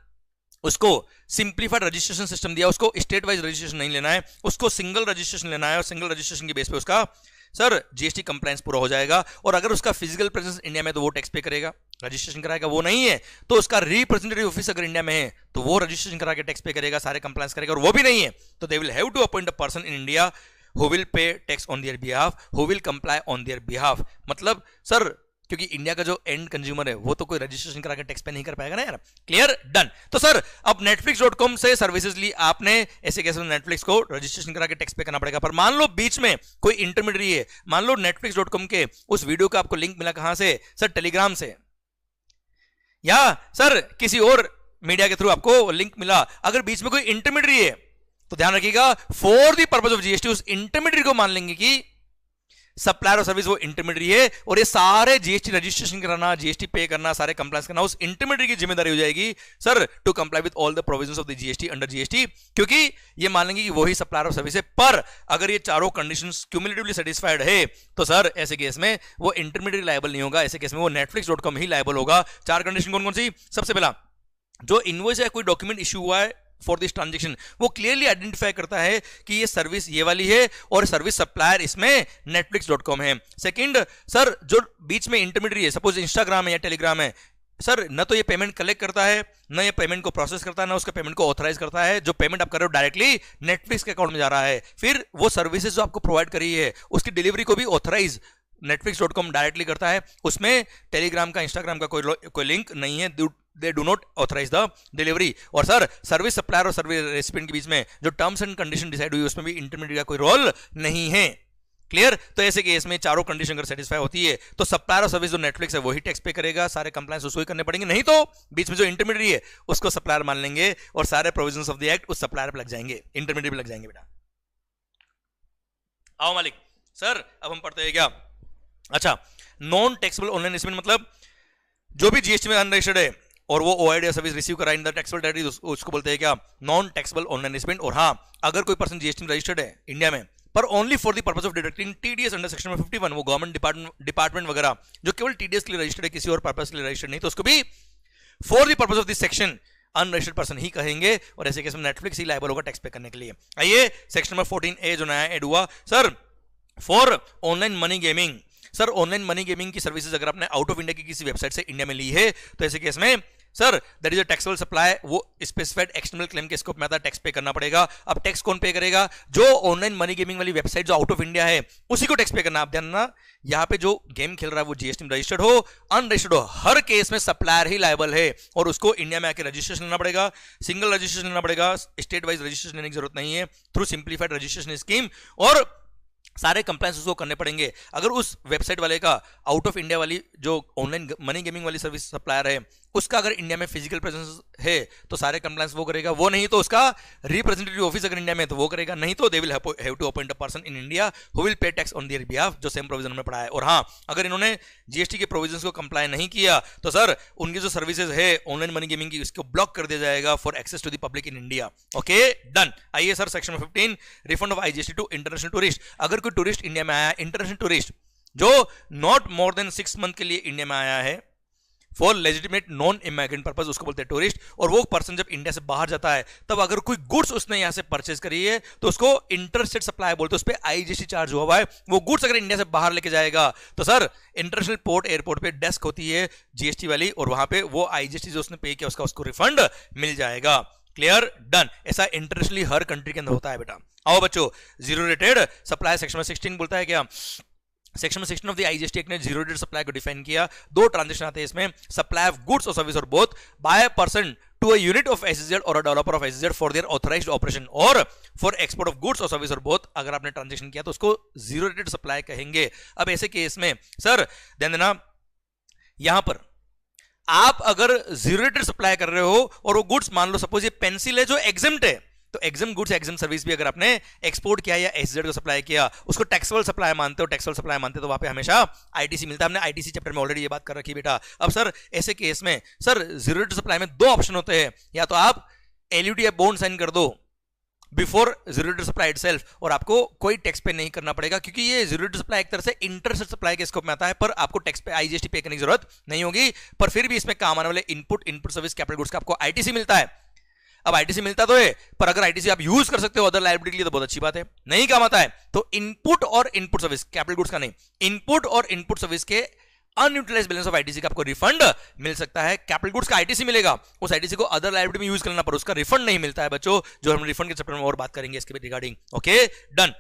उसको सिंप्लीफाइड रजिस्ट्रेशन सिस्टम दिया, उसको स्टेट वाइज रजिस्ट्रेशन नहीं लेना है, उसको सिंगल रजिस्ट्रेशन लेना है, और सिंगल रजिस्ट्रेशन के बेस पे उसका सर जीएसटी कंप्लायंस पूरा हो जाएगा, और अगर उसका फिजिकल प्रेजेंस इंडिया में तो वो टैक्स पे करेगा, रजिस्ट्रेशन कराएगा। वो नहीं है तो उसका रिप्रेजेंटेटिव ऑफिस अगर इंडिया में है तो वो रजिस्ट्रेशन करा के टैक्स पे करेगा, सारे कंप्लायंस करेगा। और वो भी नहीं है तो they will have to appoint a person in India who will pay tax on their behalf, who will comply on their behalf। मतलब सर क्योंकि इंडिया का जो एंड कंज्यूमर है वो तो कोई रजिस्ट्रेशन करा के टैक्स पे नहीं कर पाएगा ना यार। Clear, done. तो सर अब netflix.com से सर्विसेज ली आपने, ऐसे कैसे नेटफ्लिक्स को रजिस्ट्रेशन करा के टैक्स पे करना पड़ेगा। पर मान लो बीच में कोई इंटरमीडिएट है, मान लो netflix.com के उस वीडियो का आपको लिंक मिला कहां से, सर टेलीग्राम से, या सर किसी और मीडिया के थ्रू आपको लिंक मिला। अगर बीच में कोई इंटरमीडिएट है तो ध्यान रखिएगा, for the purpose of GST उस इंटरमीडिएट को मान लेंगे कि सप्लायर और सर्विस वो इंटरमीडिएट है, और ये सारे जीएसटी रजिस्ट्रेशन कराना, जीएसटी पे करना, सारे कंप्लायंस करना उस इंटरमीडिएट की जिम्मेदारी हो जाएगी sir, to comply with all the provisions of the GST under GST, क्योंकि ये मान लेंगे कि वही सप्लायर और सर्विस है। पर अगर ये चारों कंडीशंस क्यूमुलेटिवली सेटिस्फाइड है तो सर ऐसे केस में वो इंटरमीडिएट लायबल नहीं होगा, ऐसे केस में वो netflix.com ही लायबल होगा। चार कंडीशन कौन कौन सी? सबसे पहला, जो इनवॉइस या कोई डॉक्यूमेंट इश्यू हुआ है फॉर दिस ट्रांजेक्शन वो क्लियरली आइडेंटिफाई करता है कि ये सर्विस ये वाली है और सर्विस सप्लायर इसमें netflix.com है। सेकंड, सर जो बीच में इंटरमीडिएट है, सपोज इंस्टाग्राम है या टेलीग्राम है, सर न तो ये पेमेंट कलेक्ट करता है, न ये पेमेंट को प्रोसेस करता है, ना उसका पेमेंट को ऑथराइज करता है। जो पेमेंट आप कर रहे हो डायरेक्टली नेटफ्लिक्स के अकाउंट में जा रहा है। फिर वो सर्विसेज जो आपको प्रोवाइड करी है उसकी डिलीवरी को भी ऑथराइज netflix.com डायरेक्टली करता है, उसमें टेलीग्राम का, इंस्टाग्राम का कोई लिंक नहीं है, they do not authorize the delivery. और सर सर्विस सप्लायर और सर्विस रेसिपिएंट के बीच में जो टर्म्स एंड कंडीशन डिसाइड हुई उसमें भी इंटरमीडिएट का कोई रोल नहीं है। क्लियर? तो ऐसे केस में चारों कंडीशन अगर सेटिस्फाई होती है तो सप्लायर और सर्विस जो नेटफ्लिक्स है वही टैक्स पे करेगा, सारे कंप्लायंस उसको ही करने पड़ेंगे, नहीं तो बीच में जो इंटरमीडिएट है उसको सप्लायर मान लेंगे और सारे प्रोविजंस ऑफ द एक्ट उस सप्लायर पे लग जाएंगे, इंटरमीडिएट पे लग जाएंगे। बेटा आओ मालिक, सर अब हम पढ़ते हैं क्या? अच्छा, नॉन टैक्सेबल ऑनलाइन इन्वेस्टमेंट मतलब जो भी जीएसटी में अनरजिस्टर्ड है और वो ओआईडी सर्विस रिसीव करा इन द टैक्सेबल टेरिटरी उसको बोलते हैं क्या? Non taxable online investment. और हाँ, अगर कोई पर्सन जीएसटी में रजिस्टर्ड है इंडिया में पर only for the purpose of deducting TDS under section 51, वो गवर्नमेंट डिपार्टमेंट वगैरह जो केवल टीडीएस के लिए रजिस्टर्ड है, किसी और पर्पस के लिए रजिस्टर्ड नहीं, तो उसको भी for the purpose of this section unregistered person ही कहेंगे, और ऐसे केस में नेटफ्लिक्स ही लायबल होगा टैक्स पे करने के लिए। आइए सेक्शन नंबर 14A जो नया ऐड हुआ sir, for online money gaming. Sir online money gaming की सर्विसेज अगर आपने आउट ऑफ इंडिया की किसी वेबसाइट से इंडिया में ली है तो ऐसे केस में sir that is a taxable supply, वो स्पेसिफाइड एक्सटर्नल क्लेम के स्कोप में आता है, टैक्स पे करना पड़ेगा। अब टैक्स कौन पे करेगा? जो ऑनलाइन मनी गेमिंग वाली वेबसाइट जो आउट ऑफ इंडिया है उसी को टैक्स पे करना। आप ध्यान रखना, यहाँ पे जो गेम खेल रहा है वो जीएसटी में रजिस्टर्ड हो अनरजिस्टर्ड हो, हर केस में सप्लायर ही लायबल है और उसको इंडिया में आके रजिस्ट्रेशन लेना पड़ेगा, सिंगल रजिस्ट्रेशन लेना पड़ेगा, स्टेट वाइज रजिस्ट्रेशन लेने की जरूरत नहीं है, थ्रू सिंप्लीफाइड रजिस्ट्रेशन स्कीम, और सारे कंप्लायंस उसको करने पड़ेंगे। अगर उस वेबसाइट वाले का आउट ऑफ इंडिया वाली जो ऑनलाइन मनी गेमिंग वाली सर्विस सप्लायर है उसका अगर इंडिया में फिजिकल प्रेजेंस है तो सारे कंप्लायंस वो करेगा, वो नहीं तो उसका रिप्रेजेंटेटिव ऑफिस अगर इंडिया में तो वो करेगा, नहीं तो they will have to appoint a person in India who will pay tax on their behalf, जो सेम प्रोविजन में पड़ा है। और हाँ, अगर इन्होंने जीएसटी के प्रोविजंस को कंप्लाई नहीं किया तो सर उनकी जो सर्विसेज है ऑनलाइन मनी गेमिंग की उसको ब्लॉक कर दिया जाएगा for access to the public in India. Okay done. आइए sir section 15, refund of IGST to international tourist. अगर कोई टूरिस्ट इंडिया में आया, इंटरनेशनल टूरिस्ट जो नॉट मोर देन 6 मंथ के लिए इंडिया में आया है for legitimate non immigrant purpose, उसको बोलते हैं टूरिस्ट। और वो पर्सन जब इंडिया से बाहर जाता है तब अगर कोई गुड्स उसने यहां से परचेज करी है तो उसको इंटरस्टेट सप्लाई बोलते हैं, उस पर आईजीएसटी चार्ज हुआ है। वो गुड्स अगर इंडिया से बाहर लेके जाएगा तो सर इंटरनेशनल पोर्ट एयरपोर्ट पे डेस्क होती है जीएसटी वाली, और वहां पे वो आईजीएसटी जो उसने पे किया उसका उसको रिफंड मिल जाएगा। Clear done. ऐसा इंटरनेशनली हर कंट्री के अंदर होता है बेटा। आओ बच्चों, जीरो रेटेड सप्लाई सेक्शन में 16 बोलता है क्या? सेक्शन में 16 ऑफ द आईजीएसटी एक्ट ने जीरो रेटेड सप्लाई को डिफाइन किया। दो ट्रांजेक्शन आते हैं इसमें, सप्लाई ऑफ गुड्स और सर्विस और both by person to a unit of SEZ और a developer of SEZ for their authorised operation, और फॉर एक्सपोर्ट ऑफ गुड्स और सर्विस और बोथ अगर आपने ट्रांजेक्शन किया तो उसको जीरो रेटेड सप्लाई कहेंगे। अब ऐसे केस में सर ध्यान देना, यहां पर आप अगर जीरो रेटेड सप्लाई कर रहे हो और वो गुड्स मान लो सपोज ये पेंसिल है जो एग्जम्प्ट है, तो एग्जाम गुड्स एग्जाम सर्विस भी अगर आपने एक्सपोर्ट किया या एसजेड को सप्लाई किया उसको टैक्सेबल सप्लाई मानते हो, टैक्सेबल सप्लाई मानते हो तो वहां पे हमेशा आईटीसी मिलता है। हमने आईटीसी चैप्टर में ऑलरेडी ये बात कर रखी बेटा। अब सर ऐसे केस में सर जीरो रेट सप्लाई में दो ऑप्शन होते हैं, या तो आप एलयूटी बॉन्ड साइन कर दो before zero rate supply itself और आपको कोई टैक्स पे नहीं करना पड़ेगा, क्योंकि ये जीरो रेट सप्लाई एक तरह से इंटरसेट सप्लाई के स्कोप में आता है, पर आपको टैक्स पे आईजीएसटी पे करने की जरूरत नहीं होगी। पर फिर भी इसमें काम आने वाले इनपुट सर्विस कैपिटल गुड्स का आपको आईटीसी मिलता है। अब आईटीसी मिलता तो है, पर अगर आईटीसी आप यूज कर सकते हो अदर लायबिलिटी के लिए तो बहुत अच्छी बात है। नहीं काम आता है तो इनपुट और इनपुट सर्विस, कैपिटल गुड्स का नहीं, इनपुट और इनपुट सर्विस के अनयूटिलाइज्ड बैलेंस ऑफ आईटीसी का आपको रिफंड मिल सकता है। कैपिटल गुड्स का आईटीसी मिलेगा, उस आईटीसी को अदर लायबिलिटी में यूज करना, पर उसका रिफंड नहीं मिलता है बच्चों, जो हम रिफंड के चैप्टर में और बात करेंगे इसके रिगार्डिंग। Okay done.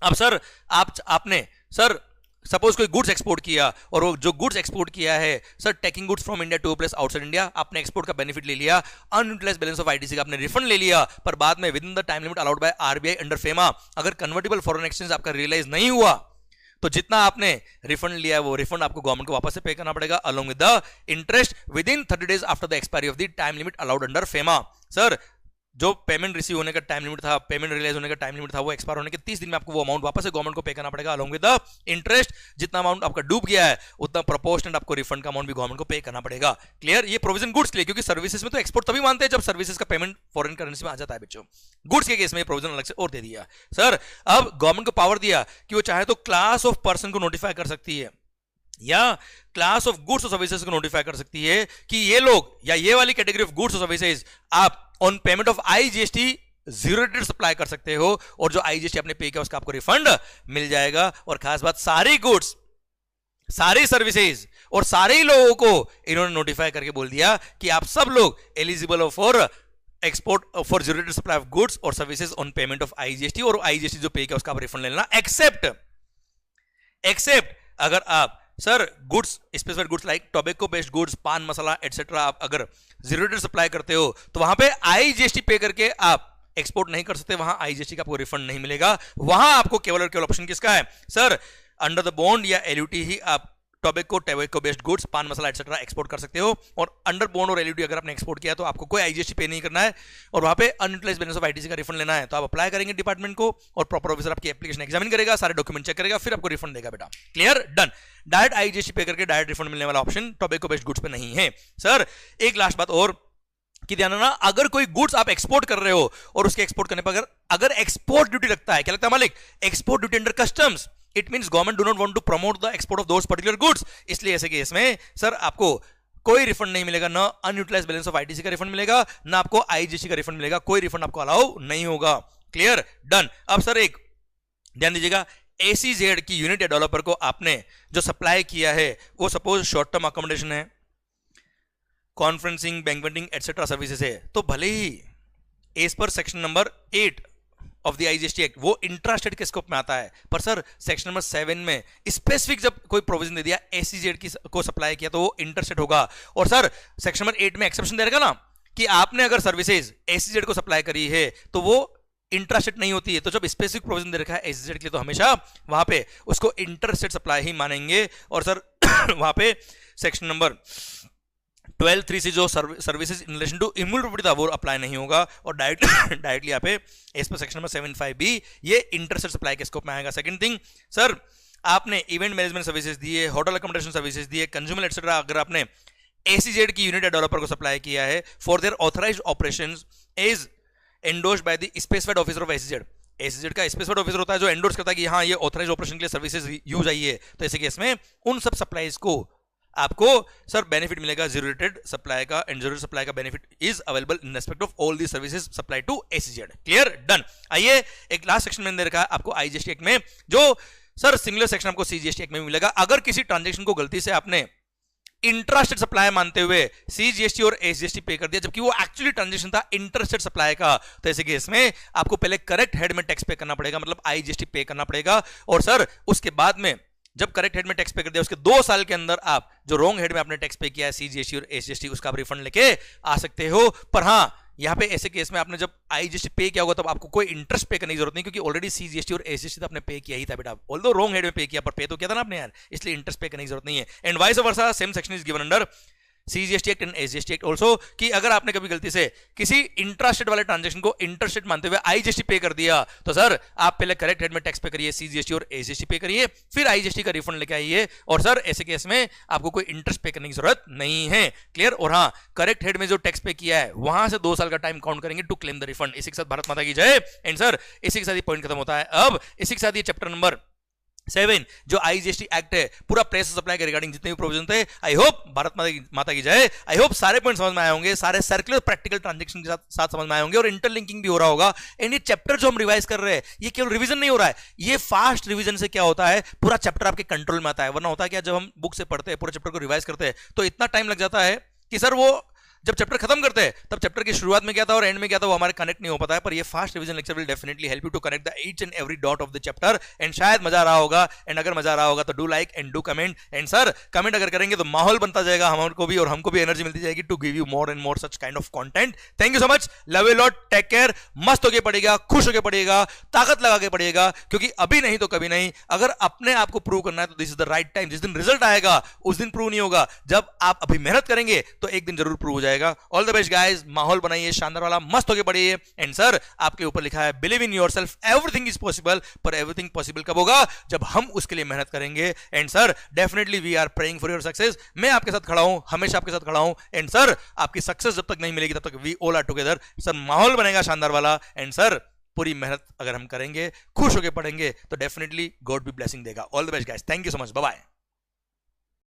अब सर आपने सर सपोज कोई गुड्स एक्सपोर्ट किया और वो जो गुड्स एक्सपोर्ट किया है sir taking goods from India to place outside India, आपने एक्सपोर्ट का बेनिफिट ले लिया, अनयूटिलाइज्ड बैलेंस ऑफ आईटीसी का आपने रिफंड ले लिया, पर बाद में with in the time limit allowed by RBI under FEMA अगर कन्वर्टेबल फॉरेन एक्सचेंज आपका रियलाइज नहीं हुआ तो जितना आपने रिफंड लिया है वो रिफंड आपको गवर्नमेंट को वापस से पे करना पड़ेगा along with the interest with in 30 days after the expiry of the time limit allowed under FEMA. Sir जो पेमेंट रिसीव होने का टाइम लिमिट था, पेमेंट रियलाइज होने का टाइम लिमिट था, वो एक्सपायर होने के 30 दिन में आपको वो अमाउंट वापस से गवर्नमेंट को पे करना पड़ेगा अलोंग विद द इंटरेस्ट। जितना अमाउंट आपका डूब गया है उतना प्रोपोर्शनल आपको रिफंड का अमाउंट भी गवर्नमेंट को पे करना पड़ेगा। क्लियर? ये प्रोविजन गुड्स के लिए, क्योंकि सर्विसेज में तो एक्सपोर्ट तभी मानते हैं जब सर्विसेज का पेमेंट फॉरेन करेंसी में आ जाता है बच्चों। गुड्स के केस में प्रोविजन अलग से और दे दिया सर। अब गवर्नमेंट को पावर दिया कि वो चाहे तो क्लास ऑफ पर्सन को नोटिफाई कर सकती है या क्लास ऑफ गुड्स और सर्विसेज को नोटिफाई कर सकती है कि ये लोग या ये वाली कैटेगरी ऑफ गुड्स और सर्विसेज आप on payment of IGST zero rated supply कर सकते हो, और जो आईजीएसटी आपने पे किया उसका आपको रिफंड मिल जाएगा। और खास बात, सारी गुड्स, सारी सर्विसेज और सारे ही लोगों को इन्होंने नोटिफाई करके बोल दिया कि आप सब लोग एलिजिबल हो for export for zero rated supply of goods और services on payment of IGST, और आईजीएसटी जो पे किया उसका आप रिफंड लेना, एक्सेप्ट अगर आप sir goods specified goods like tobacco based goods, पान मसाला एटसेट्रा, आप अगर जीरो रेटेड सप्लाई करते हो तो वहां पे आईजीएसटी पे करके आप एक्सपोर्ट नहीं कर सकते, वहां आईजीएसटी का आपको रिफंड नहीं मिलेगा। वहां आपको केवल और केवल ऑप्शन किसका है सर, अंडर द बॉन्ड या एलयूटी ही आप टोबैको बेस्ड गुड्स, पान मसाला एटसेट्रा एक्सपोर्ट कर सकते हो, और अंडर बॉन्ड और एलयूटी अगर आपने एक्सपोर्ट किया तो आपको कोई आईजीएसटी पे नहीं करना है, और वहां पे अनयूटिलाइज्ड बैलेंस ऑफ आईटीसी का रिफंड लेना है तो आप अप्लाई करेंगे डिपार्टमेंट को, और प्रॉपर ऑफिसर आपकी एप्लीकेशन एग्जामिन करेगा, सारे डॉक्यूमेंट चेक करेगा, फिर आपको रिफंड देगा बेटा। क्लियर? डन। डायरेक्ट आईजीएसटी पे करके डायरेक्ट रिफंड मिलने वाला ऑप्शन टोबैको बेस्ड गुड्स पे नहीं है सर। एक लास्ट बात और कि ध्यान रखना, अगर कोई गुड्स आप एक्सपोर्ट कर रहे हो और उसके एक्सपोर्ट करने पर अगर एक्सपोर्ट ड्यूटी लगता है, क्या लगता है मालिक? Export duty under customs, it means government do not want to promote the export of those particular goods, इसलिए ऐसे केस में सर आपको कोई रिफंड नहीं मिलेगा, ना अनयूटिलाइज्ड बैलेंस ऑफ आईटीसी का रिफंड मिलेगा, ना आपको आईजीएसटी का रिफंड मिलेगा, कोई रिफंड आपको अलाउ नहीं होगा। क्लियर? डन। अब सर एक ध्यान दीजिएगा, एसीजेड की यूनिट या डेवलपर को आपने जो सप्लाई किया है वो सपोज शॉर्ट टर्म अकोमोडेशन है, कॉन्फ्रेंसिंग, बैंक्वेटिंग एटसेट्रा सर्विसेज है, तो भले ही as per section number 8 of the IGST act वो इंट्रा स्टेट के स्कोप में आता है, पर सर सेक्शन नंबर 7 में स्पेसिफिक जब कोई प्रोविजन दे दिया एसीजेड की को सप्लाई किया तो वो इंटर स्टेट होगा। और सर सेक्शन नंबर 8 में एक्सेप्शन दे रहेगा ना कि आपने अगर सर्विसेज एसीजेड को सप्लाई करी है तो वो इंट्रास्टेट नहीं होती है, तो जब स्पेसिफिक प्रोविजन दे रखा है एसीजेड के लिए तो हमेशा वहां पे उसको इंटरस्टेट सप्लाई ही मानेंगे। और सर वहां पे सेक्शन नंबर 12(3) से जो services in relation to immovable property था वो अप्लाई नहीं होगा, और डायरेक्टली यहाँ पे as per section number 7(5)(b) ये इंटरस्टेट सप्लाई के स्कोप में आएगा। सेकंड थिंग सर, आपने इवेंट मैनेजमेंट सर्विसेज दिए, होटल अकोमोडेशन सर्विसेज दिए, कंज्यूमर एटसेट्रा, अगर आपने एसीजेड की यूनिट या डेवलपर को सप्लाई किया है for their authorised operations is endorsed by the specified officer of ACZ, ACZ का स्पेसिफाइड ऑफिसर होता है जो एंडोर्स करता है कि हाँ ये ऑथराइज्ड ऑपरेशन के लिए सर्विसेज यूज आई है, तो ऐसे केस में उन सब सप्लाईज को आपको सर बेनिफिट मिलेगा जीरो रेटेड सप्लाई का, एंड जीरो सप्लाई का benefit is available in respect of all the services supply to SEZ. Clear? Done. आइए एक लास्ट सेक्शन में दे रखा है आपको आईजीएसटी एक्ट में, जो सर सिंगुलर सेक्शन आपको सीजीएसटी एक्ट में मिलेगा। अगर किसी ट्रांजेक्शन को गलती से आपने इंट्रास्टेट सप्लाई मानते हुए सीजीएसटी और एसजीएसटी पे कर दिया जबकि वो एक्चुअली ट्रांजेक्शन था इंटरस्टेट सप्लाई का, तो ऐसे केस में आपको पहले करेक्ट हेड में टैक्स पे करना पड़ेगा, मतलब आईजीएसटी पे करना पड़ेगा, और सर उसके बाद में जब करेक्ट हेड में टैक्स पे कर दिया उसके 2 साल के अंदर आप जो रॉन्ग हेड में आपने टैक्स पे किया है सीजीएसटी और एसजीएसटी उसका आप रिफंड लेके आ सकते हो। पर हाँ यहाँ पे ऐसे केस में आपने जब आईजीएसटी पे किया होगा तब आपको कोई इंटरेस्ट पे करने की जरूरत नहीं, क्योंकि ऑलरेडी सीजीएसटी और एसजीएसटी तो आपने पे किया ही था बेटा, ऑल्दो रॉन्ग हेड में पे किया पर पे तो किया था ना आपने यार, इसलिए इंटरेस्ट पे करने की जरूरत नहीं है। And vice versa same section is given under CGST act and SGST act also, कि अगर आपने कभी गलती से किसी इंट्रास्टेट वाले ट्रांजैक्शन को इंटरस्टेट मानते हुए आईजीएसटी पे कर दिया तो सर आप पहले करेक्ट हेड में टैक्स पे करिए, सीजीएसटी और एसजीएसटी पे करिए, फिर आईजीएसटी का रिफंड लेके आइए, और सर ऐसे केस में आपको कोई इंटरेस्ट पे करने की जरूरत नहीं है। क्लियर? और हाँ करेक्ट हेड में जो टैक्स पे किया है वहां से 2 साल का टाइम काउंट करेंगे टू क्लेम द रिफंड। इसी के साथ भारत माता की जय। एंड सर इसी के साथ ये पॉइंट खत्म होता है। अब इसी के साथ ये चैप्टर नंबर 7 जो आईजीएसटी एक्ट है, पूरा प्रेस सप्लाई के रिगार्डिंग जितने भी प्रोविजन थे, आई होप भारत माता की जय, आई होप सारे पॉइंट समझ में आए होंगे, सारे सर्कुलर प्रैक्टिकल ट्रांजैक्शन के साथ समझ में आए होंगे और इंटरलिंकिंग भी हो रहा होगा। एंड ये चैप्टर जो हम रिवाइज कर रहे हैं, ये केवल रिवीजन नहीं हो रहा है, ये फास्ट रिवीजन से क्या होता है, पूरा चैप्टर आपके कंट्रोल में आता है। वरना होता है क्या, जब हम बुक से पढ़ते हैं, पूरे चैप्टर को रिवाइज करते हैं, तो इतना टाइम लग जाता है कि सर वो जब चैप्टर खत्म करते हैं तब चैप्टर की शुरुआत में क्या था और एंड में क्या था वो हमारे कनेक्ट नहीं हो पाता है। पर ये fast revision lecture will definitely help you to connect the each and every dot of the chapter. And शायद मजा आ रहा होगा, एंड अगर मजा आ रहा होगा तो do like and do comment. And sir comment अगर करेंगे तो माहौल बनता जाएगा हमको भी, और हमको भी एनर्जी मिलती जाएगी to give you more and more such kind of content. Thank you so much, love you lot, take care, मस्त होके पड़ेगा, खुश होके पड़ेगा, ताकत लगा के पड़ेगा, क्योंकि अभी नहीं तो कभी नहीं। अगर अपने आप को प्रूव करना है तो this is the right time. जिस दिन रिजल्ट आएगा उस दिन प्रूव नहीं होगा, जब आप अभी मेहनत करेंगे तो एक दिन जरूर प्रूव हो जाएगा। ऑल द बेस्ट गाइस, माहौल बनाइए शानदार वाला, मस्त होके पड़िए। एंड सर आपके ऊपर लिखा है believe in yourself, everything is possible. पर एवरीथिंग पॉसिबल कब होगा, जब हम उसके लिए मेहनत करेंगे। And sir definitely we are praying for your success. मैं आपके साथ खड़ा हूं, हमेशा आपके साथ खड़ा हूं। एंड सर आपकी सक्सेस जब तक नहीं मिलेगी तब तक we all are together. Sir माहौल बनेगा शानदार वाला। एंड सर पूरी मेहनत अगर हम करेंगे, खुश होके पढ़ेंगे, तो डेफिनेटली गॉड भी ब्लेसिंग देगा। All the best guys, thank you so much, bye bye.